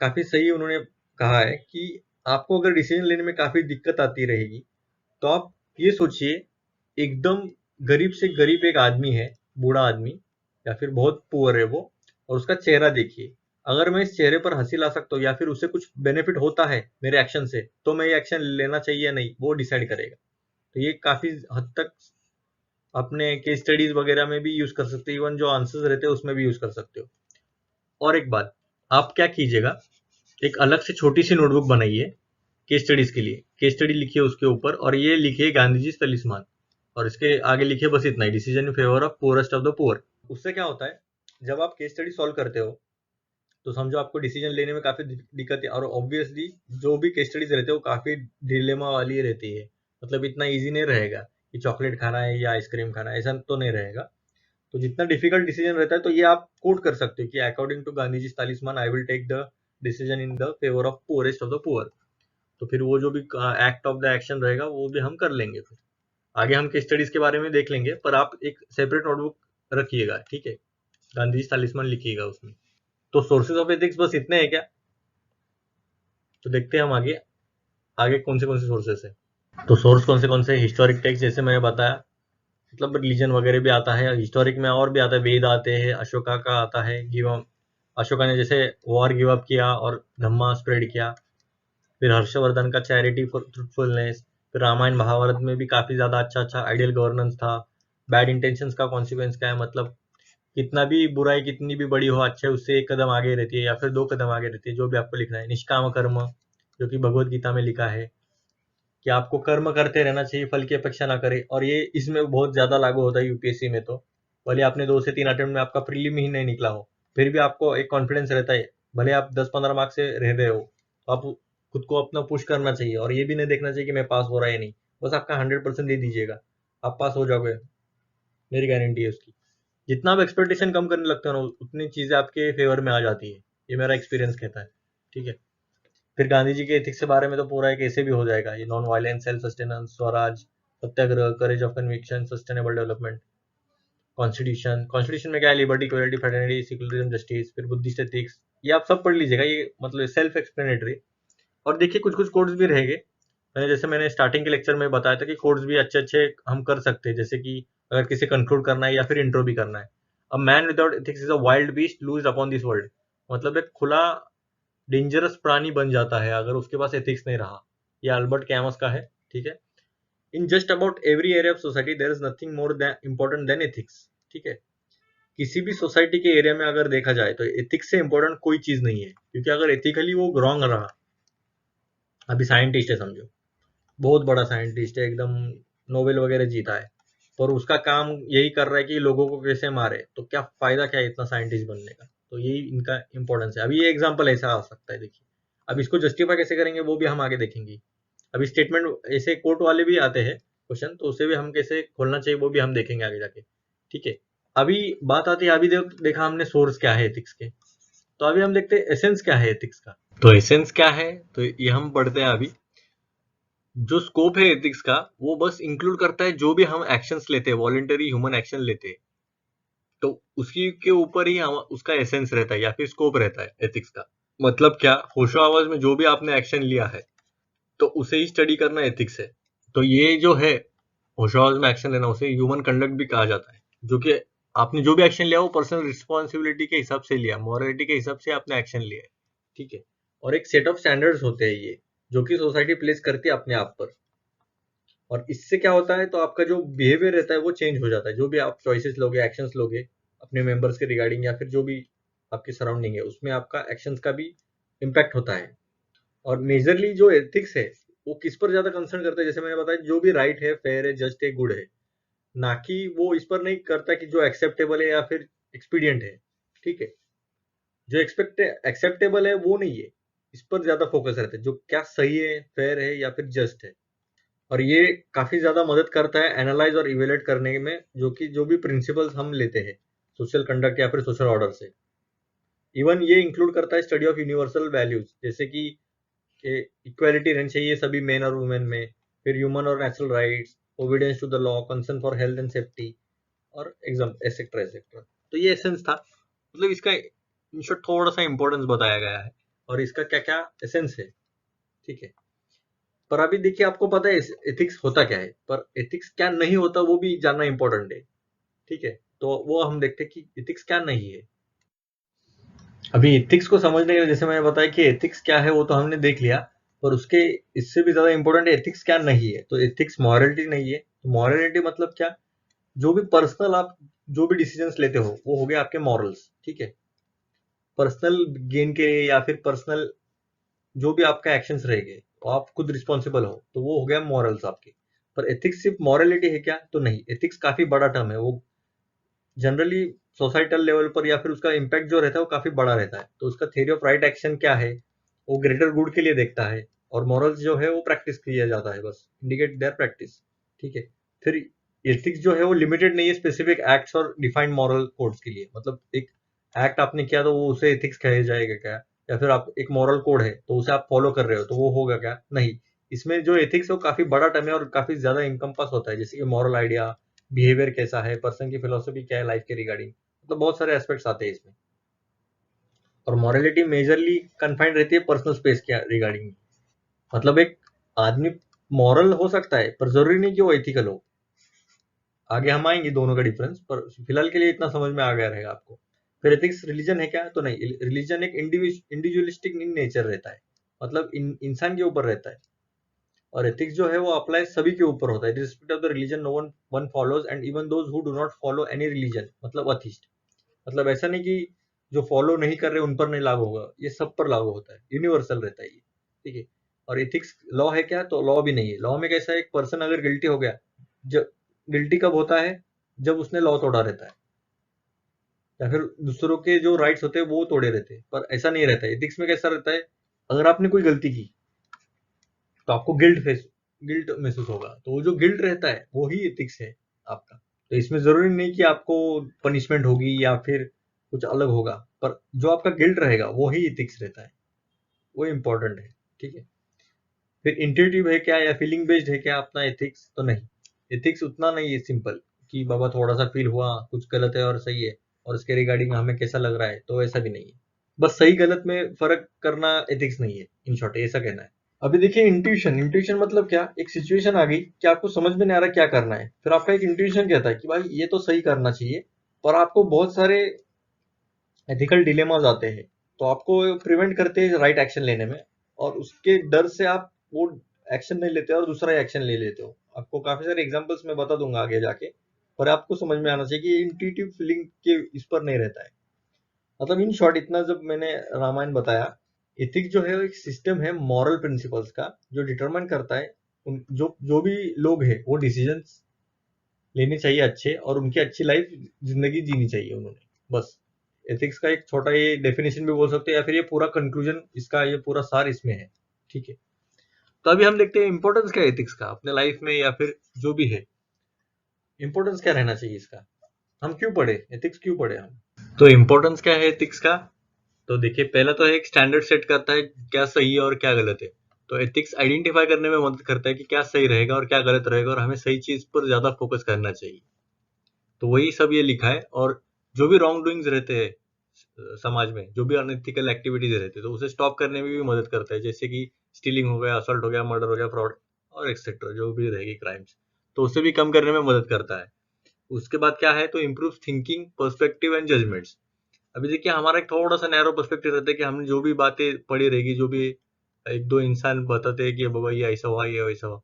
काफी सही उन्होंने कहा है कि आपको अगर डिसीजन लेने में काफी दिक्कत आती रहेगी तो आप ये सोचिए, एकदम गरीब से गरीब एक आदमी है, बूढ़ा आदमी या फिर बहुत पुअर है वो, और उसका चेहरा देखिए। अगर मैं इस चेहरे पर हंसी ला सकता हूँ या फिर उसे कुछ बेनिफिट होता है मेरे एक्शन से, तो मैं ये एक्शन लेना चाहिए या नहीं वो डिसाइड करेगा। तो ये काफी हद तक अपने केस स्टडीज वगैरह में भी यूज कर सकते हो, इवन जो आंसर्स रहते हैं उसमें भी यूज कर सकते हो। और एक बात, आप क्या कीजिएगा, एक अलग से छोटी सी नोटबुक बनाइए केस स्टडीज के लिए, केस स्टडी लिखिए उसके ऊपर, और ये लिखिए गांधी जी तलिस्मान, और इसके आगे लिखिए बस इतना ही, decision in favour of poorest of the poor. उससे क्या होता है, जब आप केस स्टडी सॉल्व करते हो तो समझो आपको डिसीजन लेने में काफी दिक्कत है, और ऑब्वियसली जो भी केस स्टडीज रहते हैं वो काफी डिलेमा वाली रहती है, मतलब इतना इजी नहीं रहेगा कि चॉकलेट खाना है या आइसक्रीम खाना है, ऐसा तो नहीं रहेगा। तो जितना डिफिकल्ट डिसीजन रहता है तो ये आप कोट कर सकते हो कि according to Gandhi ji talisman I will take the decision in the favour of poorest of the poor. तो फिर वो जो भी एक्ट ऑफ द एक्शन रहेगा वो भी हम कर लेंगे। फिर आगे हम केस स्टडीज के बारे में देख लेंगे, पर आप एक सेपरेट नोटबुक रखिएगा, ठीक है, गांधी जी तालिस्मान लिखिएगा उसमें। तो सोर्सेज ऑफ एथिक्स बस इतने हैं क्या? तो देखते हैं हम आगे आगे कौन से सोर्सेस है। तो सोर्स कौन से हिस्टोरिक टेक्स्ट जैसे मैंने बताया, मतलब रिलीजन वगैरह भी आता है, हिस्टोरिक में और भी आता है, वेद आते हैं, अशोका का आता है, गिव अशोका ने जैसे वॉर गिव अप किया और धम्मा स्प्रेड किया। फिर हर्षवर्धन का चैरिटी फॉर ट्रूथफुलनेस। फिर रामायण महाभारत में भी काफी ज्यादा अच्छा अच्छा आइडियल गवर्नेंस था। बैड इंटेंशंस का कॉन्सिक्वेंस क्या है, मतलब कितना भी बुराई कितनी भी बड़ी हो, अच्छे उससे एक कदम आगे रहती है या फिर दो कदम आगे रहती है, जो भी आपको लिखना है। निष्काम कर्म, जो कि भगवत गीता में लिखा है कि आपको कर्म करते रहना चाहिए, फल की अपेक्षा ना करे, और ये इसमें बहुत ज्यादा लागू होता है यूपीएससी में। तो भले आपने 2 से 3 अटेम्प्ट में आपका प्रीलिम ही नहीं निकला हो, फिर भी आपको एक कॉन्फिडेंस रहता है, भले आप 10-15 मार्क्स से रह रहे हो तो आप खुद को अपना पुश करना चाहिए, और ये भी नहीं देखना चाहिए कि मैं पास हो रहा है या नहीं, बस आपका 100% दे दीजिएगा, आप पास हो जाओगे, मेरी गारंटी है उसकी। जितना आप एक्सपेक्टेशन कम करने लगते हो ना, उतनी चीजें आपके फेवर में आ जाती है, ये मेरा एक्सपीरियंस कहता है। ठीक है, फिर गांधी जी के एथिक्स के बारे में तो पूरा एक ऐसे भी हो जाएगा, ये non violence, self sustenance, Swaraj, Satyagraha, courage of conviction, sustainable development, constitution, constitution में क्या है, liberty, equality, fraternity, secularism, justice, फिर बुद्धिस्ट एथिक्स, ये आप सब पढ़ लीजिएगा, ये मतलब सेल्फ एक्सप्लेनेटरी। और देखिए कुछ कुछ कोड्स भी रहेंगे, जैसे मैंने स्टार्टिंग के लेक्चर में बताया था कि कोड्स भी अच्छे अच्छे हम कर सकते हैं, जैसे कि अगर किसी कंक्लूड करना है या फिर इंट्रो भी करना है। A man without ethics is a wild beast लूज्ड upon this world, मतलब एक खुला डेंजरस प्राणी बन जाता है अगर उसके पास एथिक्स नहीं रहा। ये अल्बर्ट कैमस का है। ठीक है, in just about every area of society there is nothing more than important than ethics. ठीक है, किसी भी सोसाइटी के एरिया में अगर देखा जाए तो एथिक्स से इंपॉर्टेंट कोई चीज नहीं है, क्योंकि अगर एथिकली वो रॉन्ग रहा, अभी साइंटिस्ट है समझो, बहुत बड़ा साइंटिस्ट है एकदम, नोबेल वगैरह जीता है, पर उसका काम यही कर रहा है कि लोगों को कैसे मारे, तो क्या फायदा क्या है इतना साइंटिस्ट बनने का। तो यही इनका इंपॉर्टेंस है। अभी ये एग्जांपल ऐसा आ सकता है, देखिए अब इसको जस्टिफाई कैसे करेंगे वो भी हम आगे देखेंगे। अभी स्टेटमेंट ऐसे कोर्ट वाले भी आते हैं क्वेश्चन, तो उसे भी हम कैसे खोलना चाहिए वो भी हम देखेंगे आगे जाके। ठीक है, अभी बात आती है, अभी देखा हमने सोर्स क्या है एथिक्स के, तो अभी हम देखते हैं एसेंस क्या है एथिक्स का। तो एसेंस क्या है, तो ये हम पढ़ते हैं अभी। जो स्कोप है एथिक्स का वो बस इंक्लूड करता है जो भी हम एक्शंस लेते हैं, वॉलेंटरी ह्यूमन एक्शन लेते हैं, तो उसी के ऊपर ही हम उसका एसेंस रहता है या फिर स्कोप रहता है एथिक्स का। मतलब क्या, होशो आवाज में जो भी आपने एक्शन लिया है तो उसे ही स्टडी करना एथिक्स है। तो ये जो है होशो आवाज में एक्शन लेना, उसे ह्यूमन कंडक्ट भी कहा जाता है, जो कि आपने जो भी एक्शन लिया वो पर्सनल रिस्पॉन्सिबिलिटी के हिसाब से लिया, मॉरलिटी के हिसाब से आपने एक्शन लिया है। ठीक है, और एक सेट ऑफ स्टैंडर्ड्स होते हैं ये, जो कि सोसाइटी प्लेस करती है अपने आप पर। और इससे क्या होता है, तो आपका जो बिहेवियर रहता है वो चेंज हो जाता है, जो भी आप चॉइसेस लोगे, एक्शंस लोगे अपने मेंबर्स के रिगार्डिंग या फिर जो भी आपकी सराउंडिंग है उसमें आपका एक्शंस का भी इम्पैक्ट होता है। और मेजरली जो एथिक्स है वो किस पर ज्यादा कंसर्न करता है, जैसे मैंने बताया जो भी राइट है, फेयर है, जस्ट है, गुड है, ना कि वो इस पर नहीं करता कि जो एक्सेप्टेबल है या फिर एक्सपीडियंट है। ठीक है, जो एक्सपेक्ट एक्सेप्टेबल है वो नहीं है, इस पर ज्यादा फोकस रहता है, जो क्या सही है, फेयर है या फिर जस्ट है। और ये काफी ज्यादा मदद करता है एनालाइज और इवेलुएट करने में, जो भी प्रिंसिपल्स हम लेते हैं सोशल कंडक्ट या फिर सोशल ऑर्डर से। इवन ये इंक्लूड करता है स्टडी ऑफ यूनिवर्सल वैल्यूज, जैसे कि इक्वालिटी रहनी चाहिए सभी मेन और वुमेन में, फिर ह्यूमन और natural rights, obedience to the law, concern for health and safety, और एग्जाम एसेट्रा एसेट्रा। तो ये एसेंस था, मतलब इसका इन शॉर्ट थोड़ा सा इंपॉर्टेंस बताया गया है और इसका क्या क्या एसेंस है, ठीक है। पर अभी देखिए, आपको पता है एथिक्स होता क्या है, पर एथिक्स क्या नहीं होता वो भी जानना इंपॉर्टेंट है, ठीक है। तो वो हम देखते हैं कि एथिक्स क्या नहीं है। अभी एथिक्स को समझने के लिए, जैसे मैंने बताया कि एथिक्स क्या है वो तो हमने देख लिया, पर उसके इससे भी ज्यादा इंपॉर्टेंट है एथिक्स क्या नहीं है। तो एथिक्स मॉरलिटी नहीं है। तो मॉरलिटी मतलब क्या, जो भी पर्सनल आप जो भी डिसीजंस लेते हो वो हो गया आपके मॉरल्स, ठीक है। पर्सनल गेन के लिए या फिर पर्सनल जो भी आपका एक्शंस रहेंगे, तो आप खुद रिस्पॉन्सिबल हो, तो वो हो गया मॉरल्स आपके। पर एथिक्स सिर्फ मॉरलिटी है क्या, तो नहीं। एथिक्स काफी बड़ा टर्म है, वो जनरली सोसाइटल लेवल पर या फिर उसका इम्पैक्ट जो रहता है वो काफी बड़ा रहता है। तो उसका थ्योरी ऑफ राइट एक्शन क्या है, वो ग्रेटर गुड के लिए देखता है, और मॉरल्स जो है वो प्रैक्टिस किया जाता है, बस इंडिकेट देयर प्रैक्टिस, ठीक है। फिर एथिक्स जो है वो लिमिटेड नहीं है स्पेसिफिक एक्ट्स और डिफाइंड मॉरल कोड्स के लिए। मतलब एक एक्ट आपने किया तो वो उसे एथिक्स कहा जाएगा क्या, या फिर आप एक मॉरल कोड है तो उसे आप फॉलो कर रहे हो तो वो होगा क्या, नहीं। इसमें जो एथिक्स है वो काफी बड़ा टर्म है और काफी ज्यादा इनकम्पास होता है, जैसे कि मॉरल आइडिया, बिहेवियर कैसा है, पर्सन की फिलोसफी क्या है लाइफ के रिगार्डिंग, मतलब बहुत सारे एस्पेक्ट्स आते हैं इसमें। और मॉरलिटी मेजरली कन्फाइंड रहती है पर्सनल स्पेस के रिगार्डिंग। मतलब एक आदमी मॉरल हो सकता है पर जरूरी नहीं कि वो एथिकल हो। आगे हम आएंगे दोनों का डिफरेंस, पर फिलहाल के लिए इतना समझ में आ गया रहेगा आपको। फिर एथिक्स रिलीजन है क्या, तो नहीं। रिलीजन एक इंडिविजुअलिस्टिक नेचर रहता है, मतलब इंसान के ऊपर रहता है। और एथिक्स जो है वो अप्लाई सभी के ऊपर होता है, respect of the religion no one follows and even those who do not follow any religion, मतलब अथिस्ट। मतलब ऐसा नहीं कि जो फॉलो नहीं कर रहे उन पर नहीं लागू होगा, ये सब पर लागू होता है, यूनिवर्सल रहता है ये, ठीक है। और एथिक्स लॉ है क्या, तो लॉ भी नहीं है। लॉ में कैसा है, एक पर्सन अगर गिल्टी हो गया, जब गिल्टी कब होता है, जब उसने लॉ तोड़ा रहता है, या फिर दूसरों के जो राइट्स होते हैं वो तोड़े रहते हैं। पर ऐसा नहीं रहता है एथिक्स में। कैसा रहता है, अगर आपने कोई गलती की तो आपको गिल्ट महसूस होगा, तो वो जो गिल्ट रहता है वो ही एथिक्स है आपका। तो इसमें जरूरी नहीं कि आपको पनिशमेंट होगी या फिर कुछ अलग होगा, पर जो आपका गिल्ट रहेगा वो ही एथिक्स रहता है, वो इंपॉर्टेंट है, ठीक है। फिर इंट्यूटिव है क्या या फीलिंग बेस्ड है क्या अपना एथिक्स, तो नहीं। एथिक्स उतना नहीं है सिंपल कि बाबा थोड़ा सा फील हुआ कुछ गलत है और सही है और उसके रिगार्डिंग हमें कैसा लग रहा है, तो ऐसा भी नहीं है। बस सही गलत में फर्क करना एथिक्स नहीं है, इन शॉर्ट ऐसा कहना है। अभी देखिए इंट्यूशन, इंट्यूशन मतलब क्या, एक सिचुएशन आ गई कि आपको समझ में नहीं आ रहा क्या करना है, फिर आपका एक इंट्यूशन कहता है कि भाई ये तो सही करना चाहिए, पर आपको बहुत सारे एथिकल डिलेमास आते हैं, तो आपको प्रिवेंट करते हैं राइट एक्शन लेने में, और उसके डर से आप वो एक्शन नहीं लेते और दूसरा एक्शन ले लेते हो। आपको काफी सारे एग्जांपल्स मैं बता दूंगा आगे जाके, पर आपको समझ में आना चाहिए कि इंट्यूटिव फीलिंग के इस पर नहीं रहता है। मतलब इन शॉर्ट इतना जब मैंने रामायण बताया, एथिक्स जो है वो एक सिस्टम है मॉरल प्रिंसिपल्स का, जो डिटरमाइन करता है जो जो भी लोग हैं वो डिसीजंस लेने चाहिए अच्छे, और उनकी अच्छी लाइफ जिंदगी जीनी चाहिए उन्होंने, बस। एथिक्स का एक छोटा ये डेफिनेशन भी बोल सकते हैं, या फिर ये पूरा कंक्लूजन, इसका ये पूरा सार इसमें है, ठीक है। तो अभी हम देखते हैं इंपॉर्टेंस क्या है एथिक्स का अपने लाइफ में, या फिर जो भी है इंपॉर्टेंस क्या रहना चाहिए इसका, हम क्यों पढ़े एथिक्स, क्यों पढ़े हम। तो इंपॉर्टेंस क्या है एथिक्स का, तो देखिए पहला तो है एक स्टैंडर्ड सेट करता है क्या सही है और क्या गलत है। तो एथिक्स आइडेंटिफाई करने में मदद करता है कि क्या सही रहेगा और क्या गलत रहेगा, और हमें सही चीज पर ज्यादा फोकस करना चाहिए। तो वही सब ये लिखा है। और जो भी रॉन्ग डूइंग्स रहते हैं समाज में, जो भी अनएथिकल एक्टिविटीज रहते हैं, तो उसे स्टॉप करने में भी मदद करता है, जैसे कि स्टीलिंग हो गया, असल्ट हो गया, मर्डर हो गया, फ्रॉड और एक्सेट्रा जो भी रहेगी क्राइम्स, तो उसे भी कम करने में मदद करता है। उसके बाद क्या है, तो improve thinking, perspective and judgements. अभी देखिए हमारा एक थोड़ा सा नैरो पर्सपेक्टिव रहता है कि हमने जो भी बातें पढ़ी रहेगी, जो भी एक दो इंसान बताते हैं कि बाबा ये ऐसा हुआ, ये वैसा हुआ,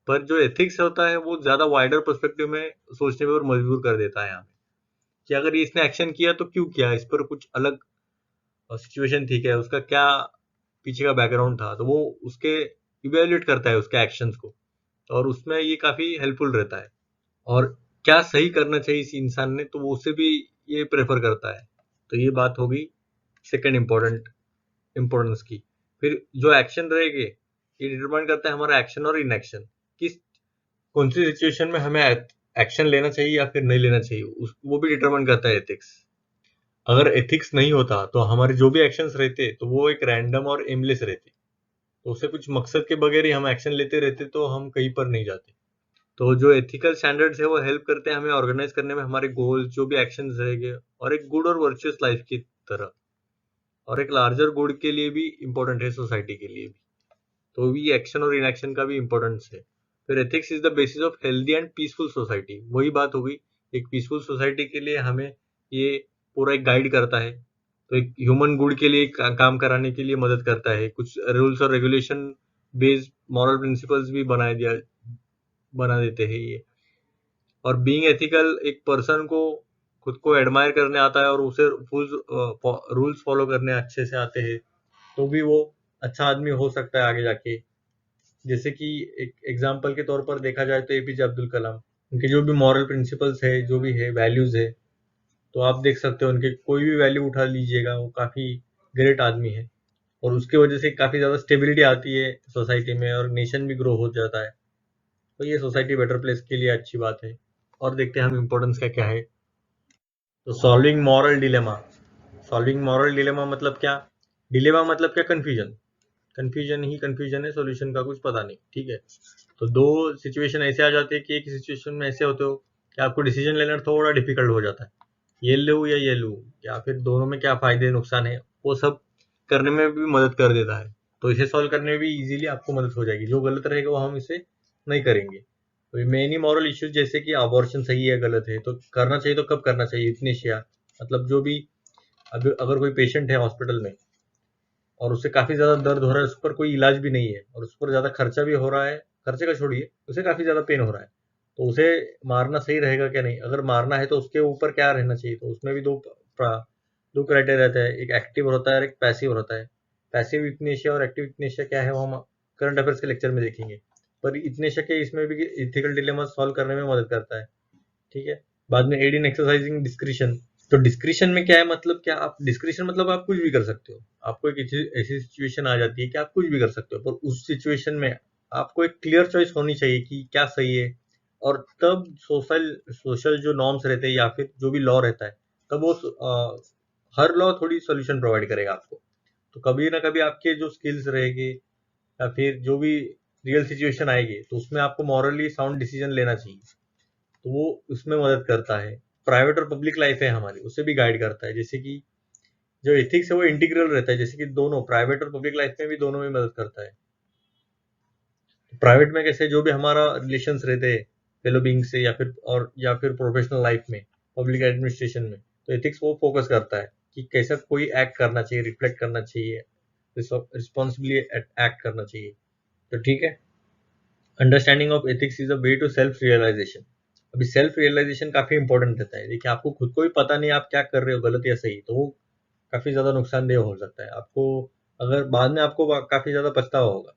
पर जो एथिक्स होता है वो ज्यादा वाइडर पर्सपेक्टिव में सोचने पर मजबूर कर देता है हमें, कि अगर इसने एक्शन किया तो क्यों किया, इस पर कुछ अलग सिचुएशन थी क्या, उसका क्या पीछे का बैकग्राउंड था, तो वो उसके इवेल्युएट करता है उसके एक्शंस को, और उसमें ये काफी हेल्पफुल रहता है। और क्या सही करना चाहिए इस इंसान ने, तो वो उसे भी ये प्रेफर करता है। तो ये बात होगी सेकंड इम्पोर्टेंस की। फिर जो एक्शन रहेंगे ये डिटरमाइन करता है हमारा एक्शन और इनएक्शन, किस कौन सी सिचुएशन में हमें एक्शन लेना चाहिए या फिर नहीं लेना चाहिए, वो भी डिटरमाइन करता है एथिक्स। अगर एथिक्स नहीं होता तो हमारे जो भी एक्शंस रहते तो वो एक रैंडम और एमलेस रहते, तो उसे कुछ मकसद के बगैर ही हम एक्शन लेते रहते तो हम कहीं पर नहीं जाते। तो जो एथिकल स्टैंडर्ड्स है वो हेल्प करते हैं हमें ऑर्गेनाइज करने में हमारे गोल्स जो भी एक्शंस रहेंगे, और एक गुड और वर्चुअस लाइफ की तरह, और एक लार्जर गुड के लिए भी इम्पोर्टेंट है, सोसाइटी के लिए भी। तो भी एक्शन और इनएक्शन का भी इम्पोर्टेंस है। फिर ethics is the basis of healthy and peaceful society, वही बात हो गई। एक पीसफुल सोसाइटी के लिए हमें ये पूरा एक गाइड करता है, तो एक ह्यूमन गुड के लिए काम कराने के लिए मदद करता है। कुछ रूल्स और रेगुलेशन बेस्ड मॉरल प्रिंसिपल्स भी बना देते हैं ये। और बीइंग एथिकल एक पर्सन को खुद को एडमायर करने आता है और उसे रूल्स फॉलो करने अच्छे से आते हैं, तो भी वो अच्छा आदमी हो सकता है आगे जाके। जैसे कि एक एग्जाम्पल के तौर पर देखा जाए तो एपीजे अब्दुल कलाम, उनके जो भी मॉरल प्रिंसिपल्स है, जो भी है वैल्यूज है, तो आप देख सकते हो उनके कोई भी वैल्यू उठा लीजिएगा, वो काफी ग्रेट आदमी है, और उसकी वजह से काफी ज्यादा स्टेबिलिटी आती है सोसाइटी में और नेशन भी ग्रो हो जाता है। तो ये सोसाइटी बेटर प्लेस के लिए अच्छी बात है। और देखते हैं हम इम्पोर्टेंस का क्या है। तो solving moral dilemma, solving moral dilemma मतलब क्या? डिलेमा मतलब क्या? कंफ्यूजन। कंफ्यूजन ही कंफ्यूजन है, सॉल्यूशन का कुछ पता नहीं, ठीक है। तो दो सिचुएशन ऐसे आ जाते हैं कि एक सिचुएशन में ऐसे होते हो कि आपको डिसीजन लेना थोड़ा डिफिकल्ट हो जाता है, ये लूँ या ये लूँ, या फिर दोनों में क्या फायदे नुकसान है, वो सब करने में भी मदद कर देता है। तो इसे सॉल्व करने में भी इजीली आपको मदद हो जाएगी। जो गलत रहेगा वो हम इसे नहीं करेंगे। तो मेनी मॉरल इश्यूज जैसे कि अबॉर्शन सही है गलत है, तो करना चाहिए तो कब करना चाहिए, यूथनेशिया, मतलब जो भी अगर कोई पेशेंट है हॉस्पिटल में और उसे काफी ज्यादा दर्द हो रहा है, उस पर कोई इलाज भी नहीं है और उस पर ज्यादा खर्चा भी हो रहा है, खर्चे का छोड़िए, उसे काफी ज्यादा पेन हो रहा है, तो उसे मारना सही रहेगा क्या? नहीं, अगर मारना है तो उसके ऊपर क्या रहना चाहिए? तो उसमें भी दो क्राइटेरिया रहता है, एक एक्टिव होता है और एक पैसिव होता है। पैसिव यूथनेशिया और एक्टिव यूथनेशिया क्या है वो हम करंट अफेयर्स के लेक्चर में देखेंगे। पर यूथनेशिया के इसमें भी इथिकल डिलेमा सॉल्व करने में मदद करता है, ठीक है। बाद में एड इन एक्सरसाइजिंग डिस्क्रिशन। तो डिस्क्रिशन में क्या है, मतलब क्या? आप डिस्क्रिशन मतलब आप कुछ भी कर सकते हो। आपको एक ऐसी सिचुएशन आ जाती है कि आप कुछ भी कर सकते हो, पर उस सिचुएशन में आपको एक क्लियर चॉइस होनी चाहिए कि क्या सही है। और तब सोशल जो नॉर्म्स रहते हैं या फिर जो भी लॉ रहता है, तब वो हर लॉ थोड़ी सोल्यूशन प्रोवाइड करेगा आपको। तो कभी ना कभी आपके जो स्किल्स रहेंगे या फिर जो भी रियल सिचुएशन आएगी, तो उसमें आपको मॉरली साउंड डिसीजन लेना चाहिए, तो वो उसमें मदद करता है। प्राइवेट और पब्लिक लाइफ है हमारी, उसे भी गाइड करता है। जैसे कि जो एथिक्स है वो इंटीग्रल रहता है, जैसे कि दोनों प्राइवेट और पब्लिक लाइफ में भी, दोनों में मदद करता है। प्राइवेट में कैसे जो भी हमारा रिलेशंस रहते हैं फेलो बीइंग से या फिर प्रोफेशनल लाइफ में, पब्लिक एडमिनिस्ट्रेशन में, तो एथिक्स वो फोकस करता है कि कैसा कोई एक्ट करना चाहिए, रिफ्लेक्ट करना चाहिए, रिस्पॉन्सिबली एक्ट करना चाहिए। तो ठीक है, understanding of ethics is a way to self realization. अभी सेल्फ रियलाइजेशन काफी इंपॉर्टेंट रहता है। देखिए, आपको खुद को भी पता नहीं आप क्या कर रहे हो, गलत या सही, तो वो काफी ज्यादा नुकसानदेह हो सकता है आपको, अगर बाद में आपको काफी ज्यादा पछतावा होगा।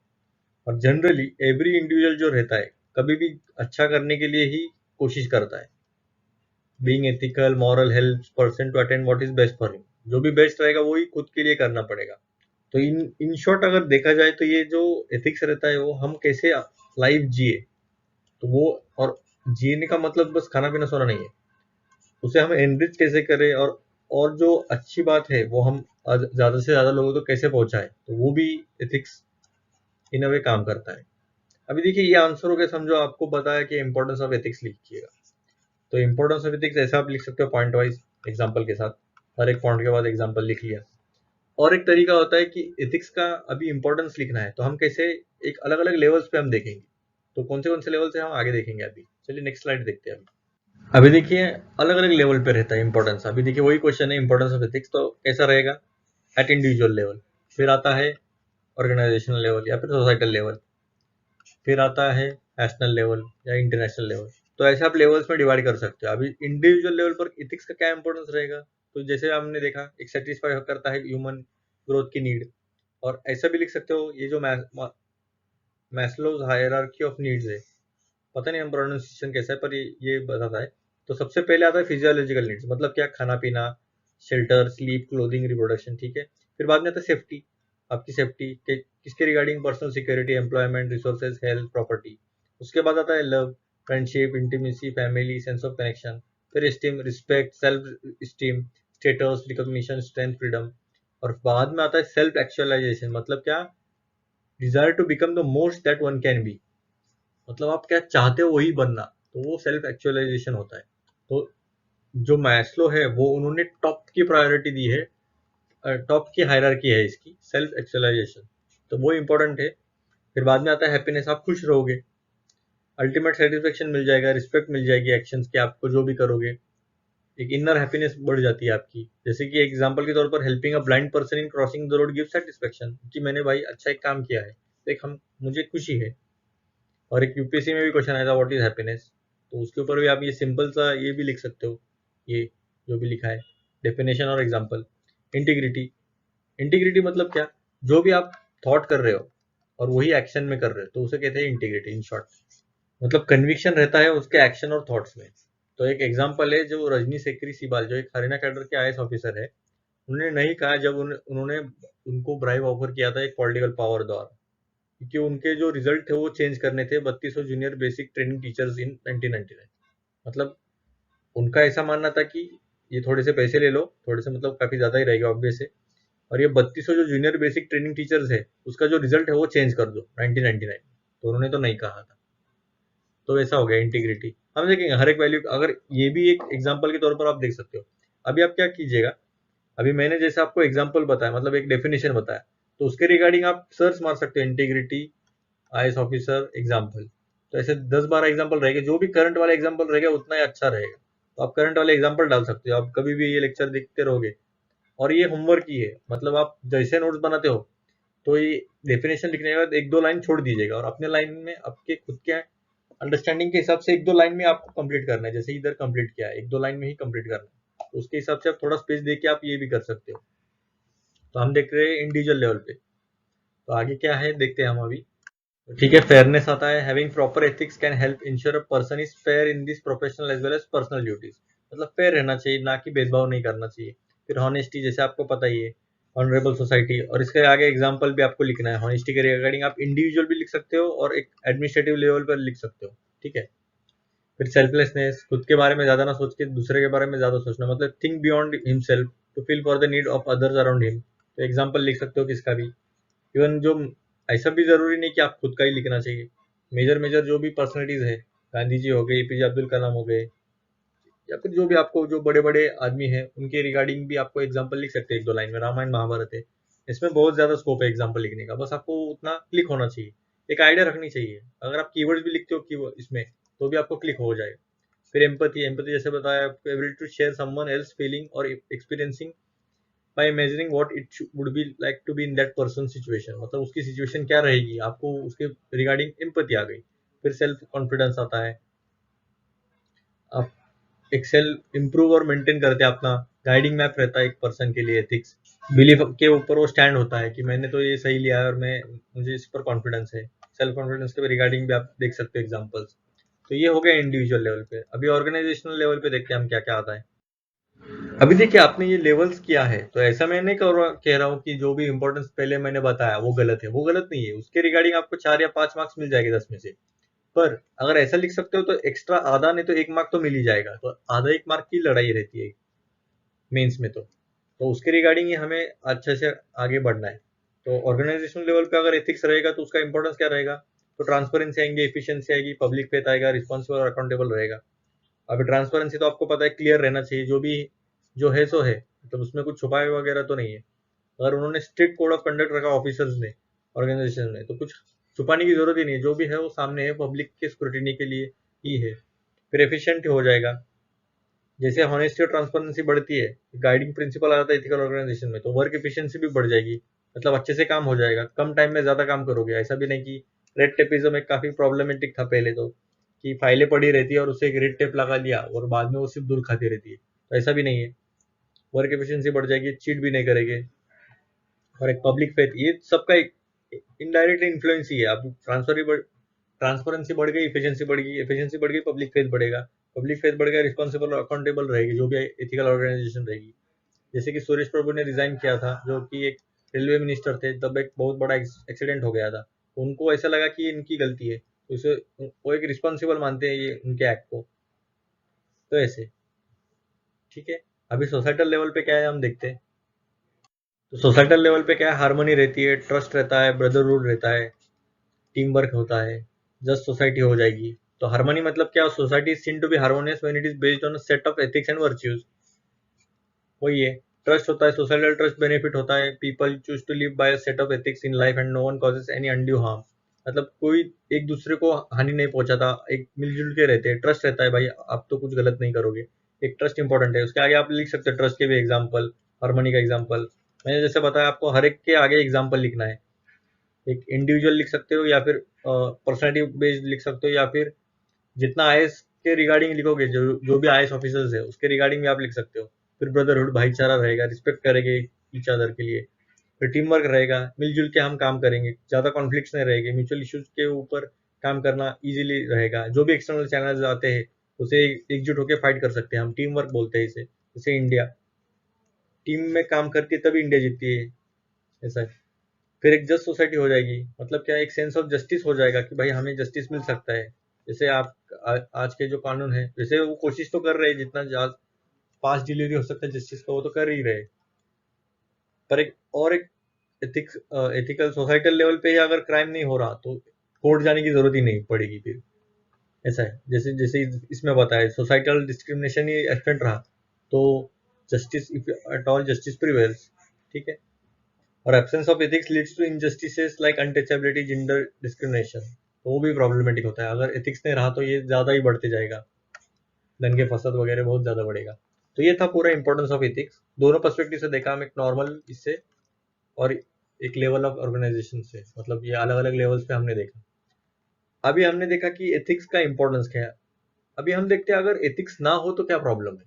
और जनरली एवरी इंडिविजुअल जो रहता है कभी भी अच्छा करने के लिए ही कोशिश करता है। Being ethical moral helps person to attend what is best for him. जो भी बेस्ट रहेगा वो ही खुद के लिए करना पड़ेगा। तो इन शॉर्ट अगर देखा जाए तो ये जो एथिक्स रहता है वो हम कैसे लाइफ जिए, तो वो, और जीने का मतलब बस खाना पीना सोना नहीं है, उसे हम एनरिच कैसे करें, और जो अच्छी बात है वो हम ज्यादा से ज्यादा लोगों तक कैसे पहुंचाए, तो वो भी एथिक्स इन अ वे काम करता है। अभी देखिए, ये आंसर हो गया, समझो आपको बताया कि इंपॉर्टेंस ऑफ एथिक्स लिखिएगा। तो इंपॉर्टेंस ऑफ एथिक्स ऐसा आप लिख सकते हो पॉइंट वाइज एग्जाम्पल के साथ, हर एक पॉइंट के बाद एग्जाम्पल लिख लिया। और एक तरीका होता है कि एथिक्स का अभी इंपॉर्टेंस लिखना है, तो हम कैसे एक अलग अलग लेवल्स पे हम देखेंगे। तो कौन से लेवल से हम आगे देखेंगे अभी। चलिए नेक्स्ट स्लाइड देखते हैं अभी देखिए, अलग अलग लेवल पे रहता है इंपॉर्टेंस। अभी देखिए वही क्वेश्चन है, इंपॉर्टेंस ऑफ एथिक्स तो कैसा रहेगा एट इंडिविजुअल लेवल, फिर आता है ऑर्गेनाइजेशनल लेवल या फिर सोसाइटल लेवल, फिर आता है नेशनल लेवल या इंटरनेशनल लेवल। तो ऐसे आप लेवल्स में डिवाइड कर सकते हो। अभी इंडिविजुअल लेवल पर एथिक्स का क्या इंपॉर्टेंस रहेगा, तो जैसे हमने देखा, एक सेटिस्फाई करता है ह्यूमन ग्रोथ की नीड। और ऐसा भी लिख सकते हो, ये जो मैस्लोज हायरार्की ऑफ नीड्स है, पता नहीं हम प्रोनाउंसिएशन कैसा है, पर ये बताता है। तो सबसे पहले आता है फिजियोलॉजिकल नीड्स, मतलब क्या? खाना पीना, शेल्टर, स्लीप, क्लोथिंग, रिप्रोडक्शन, ठीक है। फिर बाद में आता है सेफ्टी, आपकी सेफ्टी के किसके regarding, personal security, employment, resources, health, property. उसके बाद आता है love, friendship, intimacy, family, sense of connection. फिर esteem, respect, self esteem, status, recognition, strength, freedom. और बाद में आता है सेल्फ एक्चुअलाइजेशन, मतलब क्या, desire to become the most that one can be, मतलब आप क्या चाहते हो वही बनना, तो वो सेल्फ एक्चुअलाइजेशन होता है। तो जो मैस्लो है वो उन्होंने टॉप की प्रायोरिटी दी है, टॉप की हायरार्की है इसकी, सेल्फ एक्चुअलाइजेशन, तो वो इंपॉर्टेंट है। फिर बाद में आता है हैप्पीनेस, आप खुश रहोगे, अल्टीमेट सेटिस्फेक्शन मिल जाएगा, रिस्पेक्ट मिल जाएगी एक्शंस की, आपको जो भी करोगे, एक इनर हैप्पीनेस बढ़ जाती है आपकी। जैसे कि एग्जांपल के तौर पर helping a blind person in crossing the road give satisfaction, कि मैंने भाई अच्छा एक काम किया है, तो एक हम मुझे खुशी है। और एक यूपीएससी में भी क्वेश्चन आया था व्हाट इज हैप्पीनेस, तो उसके ऊपर भी आप ये सिंपल सा ये भी लिख सकते हो, ये जो भी लिखा है डेफिनेशन और एग्जांपल। इंटीग्रिटी, इंटीग्रिटी मतलब क्या, जो भी आप थॉट कर रहे हो और वही एक्शन में कर रहे हो तो उसे कहते हैं इंटीग्रिटी इन शॉर्ट, मतलब कन्विक्शन रहता है उसके एक्शन और थॉट्स में। तो एक एग्जांपल है जो रजनी सेकरी सिबाल, जो एक हरियाणा कैडर के आईएएस ऑफिसर है, उन्होंने नहीं कहा जब उन्होंने उनको ब्राइब ऑफर किया था एक पॉलिटिकल पावर द्वारा, क्योंकि उनके जो रिजल्ट थे वो चेंज करने थे 3200 junior basic training teachers in 1999, मतलब उनका ऐसा मानना था कि ये थोड़े से पैसे ले लो, थोड़े से मतलब काफी ज्यादा ही रहेगा ऑब्वियस है, और ये 3200 जो जूनियर बेसिक ट्रेनिंग टीचर्स है उसका जो रिजल्ट है वो चेंज कर दो 1999, तो उन्होंने तो नहीं कहा था। तो ऐसा हो गया इंटीग्रिटी। हम देखेंगे हर एक वैल्यू, अगर ये भी एक एग्जाम्पल के तौर पर आप देख सकते हो। अभी आप क्या कीजिएगा, अभी मैंने जैसे आपको एग्जाम्पल बताया, मतलब एक डेफिनेशन बताया, तो उसके रिगार्डिंग आप सर्च मार सकते हो इंटीग्रिटी आईएएस ऑफिसर एग्जाम्पल, तो ऐसे 10-12 एग्जाम्पल रहेंगे, जो भी करंट वाला एग्जाम्पल रहेगा उतना ही अच्छा रहेगा, तो आप करंट वाले एग्जाम्पल डाल सकते हो, आप कभी भी ये लेक्चर देखते रहोगे। और ये होमवर्क ही है, मतलब आप जैसे नोट्स बनाते हो तो ये डेफिनेशन लिखने के बाद एक दो लाइन छोड़ दीजिएगा और अपने लाइन में आपके खुद के अंडरस्टैंडिंग के हिसाब से एक दो लाइन में आपको कंप्लीट करना है, जैसे इधर कंप्लीट किया है एक दो लाइन में ही कंप्लीट करना है, तो उसके हिसाब से आप थोड़ा स्पेस देके आप ये भी कर सकते हो। तो हम देख रहे हैं इंडिविजुअल लेवल पे, तो आगे क्या है देखते हैं हम अभी। ठीक है, फेयरनेस आता है, having proper ethics can help ensure a person is fair in this professional as well as personal duties, मतलब फेयर रहना चाहिए, ना कि भेदभाव नहीं करना चाहिए। फिर हॉनेस्टी, जैसे आपको पता ही है, ऑनरेबल सोसाइटी, और इसके आगे एग्जांपल भी आपको लिखना है हॉनेस्टी के रिगार्डिंग, आप इंडिविजुअल भी लिख सकते हो और एक एडमिनिस्ट्रेटिव लेवल पर लिख सकते हो, ठीक है। फिर सेल्फलेसनेस, खुद के बारे में ज्यादा ना सोच के दूसरे के बारे में ज्यादा सोचना, मतलब think beyond himself to feel for the need of others around him, तो एग्जांपल लिख सकते हो किसका भी। इवन जो, ऐसा भी जरूरी नहीं कि आप खुद का ही लिखना चाहिए, मेजर मेजर जो भी पर्सनैलिटीज है, गांधी जी हो गए, एपीजे अब्दुल कलाम हो गए, या फिर जो भी आपको जो बड़े बड़े आदमी हैं उनके रिगार्डिंग भी आपको एग्जाम्पल लिख सकते हैं एक दो लाइन में, रामायण महाभारत है, इसमें बहुत ज्यादा स्कोप है एग्जाम्पल लिखने का, बस आपको उतना क्लिक होना चाहिए, एक आइडिया रखनी चाहिए, अगर आप कीवर्ड्स भी लिखते हो कीवर्ड इसमें तो भी आपको क्लिक हो जाएगा। फिर एम्पथी, एम्पथी जैसे बताया, ability to share someone else feeling और experiencing by imagining what it would be like to be in that person situation, मतलब उसकी सिचुएशन क्या रहेगी, आपको उसके रिगार्डिंग एम्पथी आ गई। फिर सेल्फ कॉन्फिडेंस आता है, आप एक सेल्फ इम्प्रूव और मेंटेन करते हैं अपना, गाइडिंग मैप रहता है एक पर्सन के लिए, एथिक्स, बिलीफ के ऊपर वो स्टैंड होता है कि मैंने तो ये सही लिया है और मैं, मुझे इस पर कॉन्फिडेंस है। सेल्फ कॉन्फिडेंस के रिगार्डिंग भी आप देख सकते हो एग्जांपल्स। तो ये हो गया इंडिविजुअल लेवल पे, अभी ऑर्गेनाइजेशनल लेवल पे देखते हैं हम क्या क्या आता है। अभी देखिए आपने ये लेवल्स किया है, तो ऐसा मैं नहीं कह रहा हूँ कि जो भी इंपॉर्टेंस पहले मैंने बताया वो गलत है, वो गलत नहीं है, उसके रिगार्डिंग आपको 4 या 5 मार्क्स मिल जाएंगे 10 में से। पर अगर ऐसा लिख सकते हो तो एक्स्ट्रा आधा नहीं तो 1 मार्क तो मिल ही जाएगा, तो आधा 1 मार्क की लड़ाई रहती है मेंस में, तो उसके रिगार्डिंग ही हमें अच्छे से आगे बढ़ना है। तो ऑर्गेनाइजेशनल लेवल पे अगर एथिक्स रहेगा तो उसका इंपॉर्टेंस क्या रहेगा, तो ट्रांसपेरेंसी आएंगे, एफिशिएंसी आएगी, पब्लिक फेथ आएगा, रिस्पॉन्सिबल और अकाउंटेबल रहेगा। अभी ट्रांसपेरेंसी तो आपको पता है क्लियर रहना चाहिए, जो भी जो है सो है, मतलब उसमें कुछ छुपाए वगैरह तो नहीं है। अगर उन्होंने स्ट्रिक्ट कोड ऑफ कंडक्ट रखा ऑफिसर्स ने, ऑर्गेनाइजेशन में, तो कुछ छुपाने की जरूरत ही नहीं है, जो भी है वो सामने है, पब्लिक के स्क्रूटिनी के लिए ही है। फिर एफिशिएंट हो जाएगा, जैसे हॉनेस्टी और ट्रांसपेरेंसी बढ़ती है, गाइडिंग प्रिंसिपल आ जाता है एथिकल ऑर्गेनाइजेशन में, तो वर्क एफिशिएंसी भी बढ़ जाएगी, मतलब अच्छे से काम हो जाएगा, कम टाइम में ज्यादा काम करोगे। ऐसा भी नहीं कि रेड टेपिज्म एक काफी प्रॉब्लमेटिक था पहले, तो कि फाइलें पड़ी रहती है और उसे एक रेड टेप लगा लिया और बाद में वो सिर्फ दूर खाती रहती है, तो ऐसा भी नहीं है, वर्क एफिशिएंसी बढ़ जाएगी, चीट भी नहीं करेंगे। और एक पब्लिक फेथ, ये सबका एक इनडायरेक्ट इन्फ्लुएंस ही है। अब ट्रांसपेरेंसी बढ़ गई, एफिशिएंसी बढ़ गई, एफिशिएंसी बढ़ गई, पब्लिक फेथ बढ़ेगा, पब्लिक फेथ बढ़ गया, रिस्पॉन्सिबल और अकाउंटेबल रहेगी जो भी एथिकल ऑर्गेनाइजेशन रहेगी। जैसे कि सुरेश प्रभु ने रिजाइन किया था, जो कि एक रेलवे मिनिस्टर थे, तब एक बहुत बड़ा एक्सीडेंट हो गया था। उनको ऐसा लगा कि इनकी गलती है, तो इसे वो एक रिस्पॉन्सिबल मानते हैं ये उनके एक्ट को। तो ऐसे ठीक है। अभी सोसाइटल लेवल पे क्या है हम देखते हैं। तो सोसाइटल लेवल पे क्या है, हार्मनी रहती है, ट्रस्ट रहता है, ब्रदरहुड रहता है, टीम वर्क होता है, जस्ट सोसाइटी हो जाएगी। तो हार्मनी मतलब क्या, society is seen to be harmonious when it is based on a set of ethics and virtues. वही है। ट्रस्ट होता है, सोसाइटल ट्रस्ट बेनिफिट होता है, people choose to live by a set of ethics in life and no one causes any undue harm. मतलब कोई एक दूसरे को हानि नहीं पहुंचाता, एक मिलजुल के रहते हैं, ट्रस्ट रहता है भाई आप तो कुछ गलत नहीं करोगे। एक ट्रस्ट इंपॉर्टेंट है, उसके आगे आप लिख सकते हो ट्रस्ट के भी एग्जाम्पल, हार्मनी का एग्जाम्पल। मैंने जैसे बताया आपको, हर एक के आगे एग्जाम्पल लिखना है। एक इंडिविजुअल लिख सकते हो, या फिर पर्सनैलिटी बेस्ड लिख सकते हो, या फिर जितना आईएएस के रिगार्डिंग लिखोगे, जो जो भी आईएएस ऑफिसर्स है उसके रिगार्डिंग भी आप लिख सकते हो। फिर ब्रदरहुड, भाईचारा रहेगा, रिस्पेक्ट करेंगे ईच अदर के लिए। फिर टीम वर्क रहेगा, मिलजुल के हम काम करेंगे, ज्यादा कॉन्फ्लिक्ट्स नहीं रहेंगे, म्यूचुअल इश्यूज के ऊपर काम करना इजीली रहेगा। जो भी एक्सटर्नल चैनल्स आते हैं उसे एकजुट होकर फाइट कर सकते हैं, हम टीम वर्क बोलते हैं इसे। जैसे इंडिया टीम में काम करती है तभी इंडिया जीतती है, ऐसा है। फिर एक जस्ट सोसाइटी हो जाएगी, मतलब क्या, एक सेंस ऑफ जस्टिस हो जाएगा कि भाई हमें जस्टिस मिल सकता है। जैसे आप आज के जो कानून है, वैसे वो कोशिश तो कर रहे हैं जितना फास्ट डिलीवरी हो सकता है जस्टिस का, वो तो कर ही रहे। पर एक एथिक्स, एथिकल सोसाइटल लेवल पे ही अगर क्राइम नहीं हो रहा तो कोर्ट जाने की जरूरत ही नहीं पड़ेगी फिर। ऐसा है, जैसे जैसे इसमें बताया, सोसाइटल डिस्क्रिमिनेशन ही एक्सटेंट रहा तो justice, if at all justice prevails, ठीक है। और absence of ethics leads to injustices like untouchability, gender discrimination. तो वो भी प्रॉब्लमेटिक होता है, अगर एथिक्स नहीं रहा तो ये ज्यादा ही बढ़ते जाएगा, दंगे फसाद वगैरह बहुत ज्यादा बढ़ेगा। तो ये था पूरा इंपॉर्टेंस ऑफ एथिक्स, दोनों पर्सपेक्टिव से देखा हम, एक नॉर्मल इससे और एक लेवल ऑफ ऑर्गेनाइजेशन से, मतलब ये अलग अलग लेवल्स पे हमने देखा। अभी हमने देखा कि एथिक्स का इंपॉर्टेंस क्या है। अभी हम देखते हैं अगर एथिक्स ना हो तो क्या प्रॉब्लम है,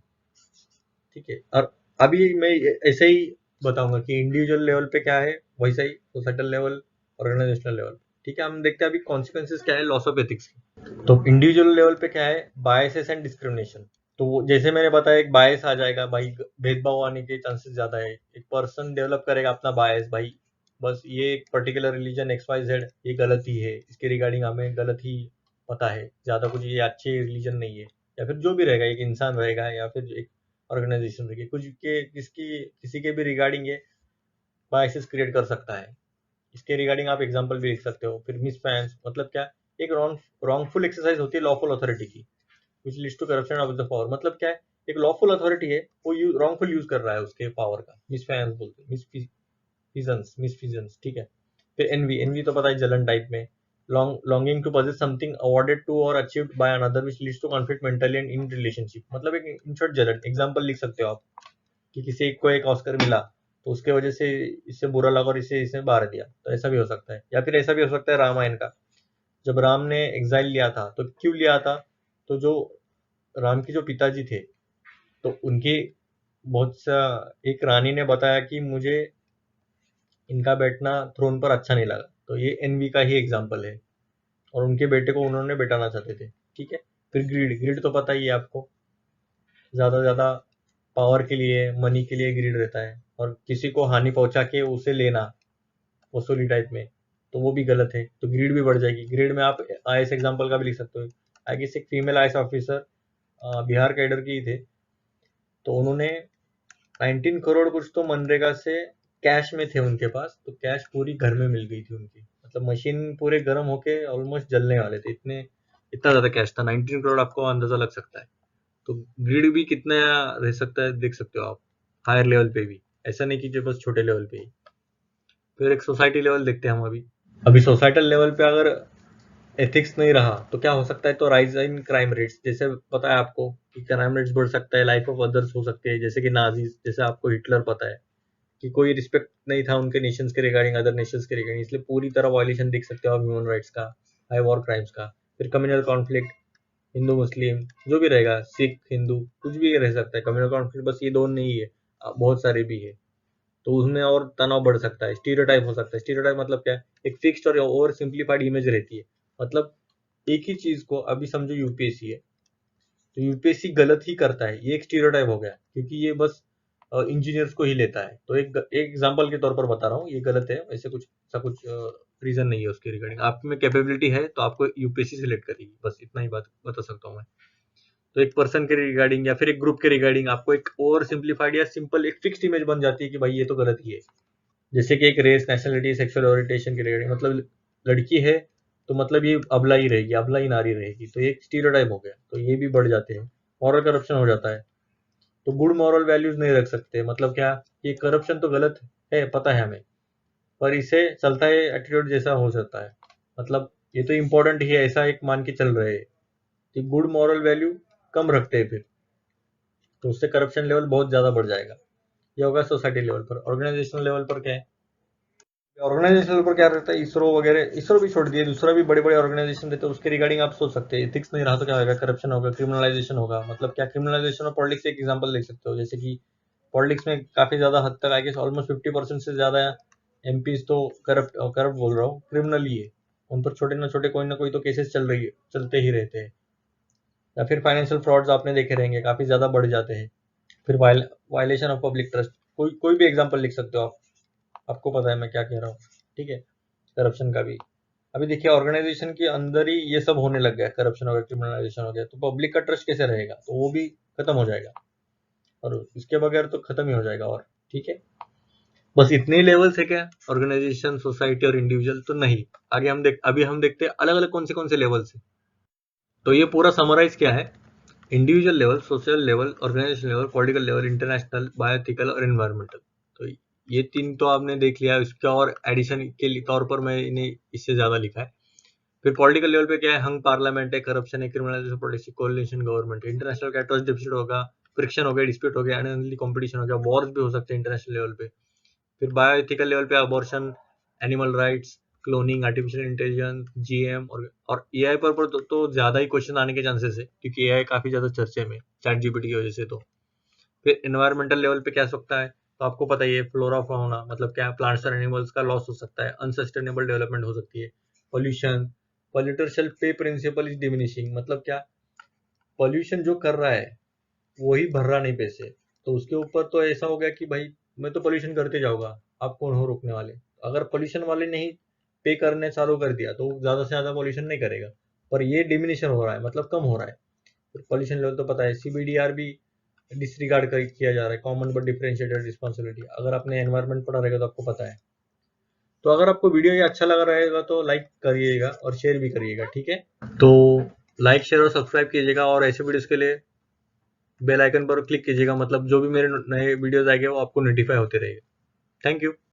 ठीक है। और अभी मैं ऐसे ही बताऊंगा कि इंडिविजुअल लेवल पे क्या है, वैसा ही सोसाइटल लेवल, ऑर्गेनाइजेशनल लेवल, ठीक है। हम देखते हैं अभी कॉन्सिक्वेंसेस क्या है लॉस ऑफ एथिक्स की। तो इंडिविजुअल लेवल पे क्या है, बायसेस एंड डिस्क्रिमिनेशन। तो जैसे मैंने बताया, एक बायस आ जाएगा भाई, भेदभाव आने के चांसेस ज्यादा है। एक पर्सन डेवलप करेगा अपना बायस, भाई बस ये एक particular religion X Y Z ये गलत ही है, इसके रिगार्डिंग हमें गलत ही पता है, ज्यादा कुछ ये अच्छे रिलीजन नहीं है। या फिर जो भी रहेगा, एक इंसान रहेगा या फिर एक ऑर्गेनाइजेशन रहेगी, कुछ के किसी के भी रिगार्डिंग ये बायसेस क्रिएट कर सकता है। इसके रिगार्डिंग आप एग्जांपल भी लिख सकते हो। फिर मिसफाइनेंस मतलब क्या, एक रॉन्गफुल एक्सरसाइज होती है लॉफुल अथॉरिटी की, which leads to corruption of the power. मतलब क्या है, एक लॉफुल अथॉरिटी है, वो रॉन्गफुल यूज कर रहा है उसके पावर का, मिसफाइनेंस बोलते हैं, मिसफिजन्स, ठीक है। फिर एनवी, एनवी तो पता है जलन टाइप में, longing to possess something awarded to और achieved by another which leads to conflict mentally and in relationship. मतलब एक इन शॉर्ट जलन। एग्जांपल लिख सकते हो आप कि किसी को एक ऑस्कर मिला तो उसके वजह से इससे बुरा लगा और इसे इसने मार दिया, तो ऐसा भी हो सकता है। या फिर ऐसा भी हो सकता है रामायण का, जब राम ने एग्जाइल लिया था तो क्यों लिया था, तो जो राम के जो पिताजी थे, तो उनकी बहुत सा एक रानी ने बताया कि मुझे इनका बैठना थ्रोन पर अच्छा नहीं लगा, तो ये एनवी का ही एग्जाम्पल है, और उनके बेटे को उन्होंने बैठाना चाहते थे, ठीक है। फिर ग्रीड, ग्रीड तो पता ही है आपको, ज्यादा से ज्यादा पावर के लिए, मनी के लिए ग्रीड रहता है, और किसी को हानि पहुंचा के उसे लेना, वसूली टाइप में, तो वो भी गलत है, तो ग्रीड भी बढ़ जाएगी। ग्रीड में आप आईएएस एग्जाम्पल का भी लिख सकते हो। आई गेस एक female IAS officer Bihar cadre की थे, तो उन्होंने 19 करोड़ कुछ तो मनरेगा से कैश में थे उनके पास, तो कैश पूरी घर में मिल गई थी उनकी, मतलब मशीन पूरे गर्म होके ऑलमोस्ट जलने वाले थे, इतने इतना ज्यादा कैश था। 19 करोड़, आपको अंदाजा लग सकता है। तो ग्रिड भी कितना रह सकता है देख सकते हो आप, हायर लेवल पे भी, ऐसा नहीं कि जो बस छोटे लेवल पे ही। फिर एक सोसाइटी लेवल देखते हैं हम अभी। अभी सोसाइटल लेवल पे अगर एथिक्स नहीं रहा तो क्या हो सकता है, तो राइज इन क्राइम रेट्स, जैसे पता है आपको कि क्राइम रेट्स बढ़ सकता है, लाइफ ऑफ अदर्स हो सकते हैं, जैसे कि नाजीज, जैसे आपको हिटलर पता है कि कोई रिस्पेक्ट नहीं था उनके नेशंस के रिगार्डिंग, अदर नेशंस के रिगार्डिंग, इसलिए पूरी तरह वायलेशन देख सकते हो आप ह्यूमन राइट्स का, हाई वॉर क्राइम्स का। फिर कम्युनल कॉन्फ्लिक्ट, हिंदू मुस्लिम जो भी रहेगा, सिख हिंदू कुछ भी रह सकता है, कम्युनल कॉन्फ्लिक्ट बस ये दो नहीं है, बहुत सारे भी है, तो उसमें और तनाव बढ़ सकता है। स्टीरियोटाइप हो सकता है, स्टीरियोटाइप मतलब क्या है, एक फिक्स्ड और ओवर सिंप्लीफाइड इमेज रहती है। मतलब एक ही चीज को, अभी समझो यूपीएससी है, तो यूपीएससी गलत ही करता है, ये एक स्टीरियोटाइप हो गया, क्योंकि ये बस इंजीनियर्स को ही लेता है। तो एक एग्जांपल के तौर पर बता रहा हूँ, ये गलत है, ऐसे कुछ ऐसा कुछ रीजन नहीं है उसके रिगार्डिंग। आप में कैपेबिलिटी है तो आपको यूपीएससी सिलेक्ट करेगी, बस इतना ही बात बता सकता हूँ मैं। तो एक पर्सन के रिगार्डिंग या फिर एक ग्रुप के रिगार्डिंग आपको एक ओवर सिंप्लीफाइड या सिंपल एक फिक्स्ड इमेज बन जाती है कि भाई ये तो गलत ही है। जैसे कि एक रेस, नेशनलिटी, सेक्सुअल ओरिएंटेशन के रिगार्डिंग, मतलब लड़की है तो मतलब ये अबला ही रहेगी, अबला ही नारी रहेगी, तो ये एक स्टीरियोटाइप हो गया, तो ये भी बढ़ जाते हैं। मॉरल करप्शन हो जाता है, तो गुड मॉरल वैल्यूज नहीं रख सकते। मतलब क्या, ये करप्शन तो गलत है, पता है हमें, पर इसे चलता है एटीट्यूड जैसा हो सकता है। मतलब ये तो इम्पोर्टेंट ही है, ऐसा एक मान के चल रहे हैं कि गुड मॉरल वैल्यू कम रखते हैं फिर, तो उससे करप्शन लेवल बहुत ज्यादा बढ़ जाएगा। ये होगा सोसाइटी लेवल पर। ऑर्गेनाइजेशनल लेवल पर क्या है, ऑर्गेनाइजेशन लेवल पर क्या रहता है, इसरो वगैरह, इसरो भी छोड़ दिए, दूसरा भी बड़े बड़े ऑर्गेनाइजेशन रहते हैं, उसके रिगार्डिंग आप सोच सकते हैं। एथिक्स नहीं रहा तो क्या होगा, करप्शन होगा, क्रिमिनलाइजेशन होगा। मतलब क्या, क्रिमिनलाइजेशन और पॉलिटिक्स एक एग्जांपल देख सकते हो। जैसे कि पॉलिटिक्स में काफी ज्यादा हद तक आई गेस ऑलमोस्ट 50% से ज्यादा एमपीज तो करप्ट बोल रहा हूँ, क्रिमिनल ही है। उन पर छोटे ना छोटे कोई ना कोई तो केसेस चलते ही रहते हैं। या फिर फाइनेंशियल फ्रॉड्स आपने देखे रहेंगे, काफी ज्यादा बढ़ जाते हैं। फिर वायलेशन ऑफ पब्लिक ट्रस्ट, कोई भी एग्जांपल लिख सकते हो आप, आपको पता है मैं क्या कह रहा हूँ, ठीक है। करप्शन का भी अभी देखिए, ऑर्गेनाइजेशन के अंदर ही ये सब होने लग गया, करप्शन हो गया, क्रिमिनलाइजेशन हो गया, तो पब्लिक का ट्रस्ट कैसे रहेगा, तो वो भी खत्म हो जाएगा, और इसके बगैर तो खत्म ही हो जाएगा। और ठीक है, बस इतने ही लेवल्स है क्या, ऑर्गेनाइजेशन, सोसाइटी और इंडिविजुअल, तो नहीं। आगे अभी हम देखते हैं अलग अलग कौन से लेवल्स है। तो ये पूरा समराइज क्या है, individual level, social level, organization level, political level, international, bioethical और एनवायरमेंटल। तो ये तीन तो आपने देख लिया, इसका और एडिशन के तौर पर मैंने इससे ज्यादा लिखा है। फिर पॉलिटिकल लेवल पे क्या है, हंग पार्लियामेंट है, करप्शन है, क्रिमिनलाइजेशन, पॉलिटिक्स, कोलिशन गवर्नमेंट है। इंटरनेशनल क्या, ट्रस्ट डिफिसिट होगा, फ्रिक्शन हो गया, डिस्प्यूट हो गया, अनहेल्दी कंपटीशन हो गया, वॉर्स भी हो सकते हैं इंटरनेशनल लेवल पे। फिर बायोएथिकल लेवल पे abortion, animal rights, cloning, artificial intelligence, GM और एआई पर तो ज्यादा ही क्वेश्चन आने के चांसेस है, क्योंकि एआई काफी ज्यादा चर्चे में चैट जीपीटी की वजह से। तो फिर एनवायरमेंटल लेवल पे क्या सकता है, तो आपको पता ही है, फ्लोरा फाउना, मतलब क्या, प्लांट्स और एनिमल्स का लॉस हो सकता है, अनसस्टेनेबल डेवलपमेंट हो सकती है, पोल्यूशन, पॉल्यूटर शेल पे प्रिंसिपल इज डिमिनिशिंग। मतलब क्या, पॉल्यूशन जो कर रहा है वही भर रहा नहीं पैसे, तो उसके ऊपर तो ऐसा हो गया कि भाई मैं तो पॉल्यूशन करते जाऊंगा, आप कौन हो रोकने वाले। अगर पॉल्यूशन वाले नहीं पे करने चालू कर दिया तो ज्यादा से ज्यादा पॉल्यूशन नहीं करेगा, पर ये डिमिनिशन हो रहा है, मतलब कम हो रहा है। पॉल्यूशन लेवल तो पता है, सीबीडीआर भी डिसरिगार्ड किया जा रहा है, कॉमन बट डिफरेंशिएटेड रिस्पॉन्सिबिलिटी। अगर आपने एनवायरमेंट पढ़ा रहेगा तो आपको पता है। तो अगर आपको वीडियो ये अच्छा लग रहेगा तो लाइक करिएगा और शेयर भी करिएगा, ठीक है। तो लाइक, शेयर और सब्सक्राइब कीजिएगा, और ऐसे वीडियोस के लिए बेल आइकन पर क्लिक कीजिएगा, मतलब जो भी मेरे नए वीडियोस आएंगे वो आपको नोटिफाई होते रहेंगे। Thank you.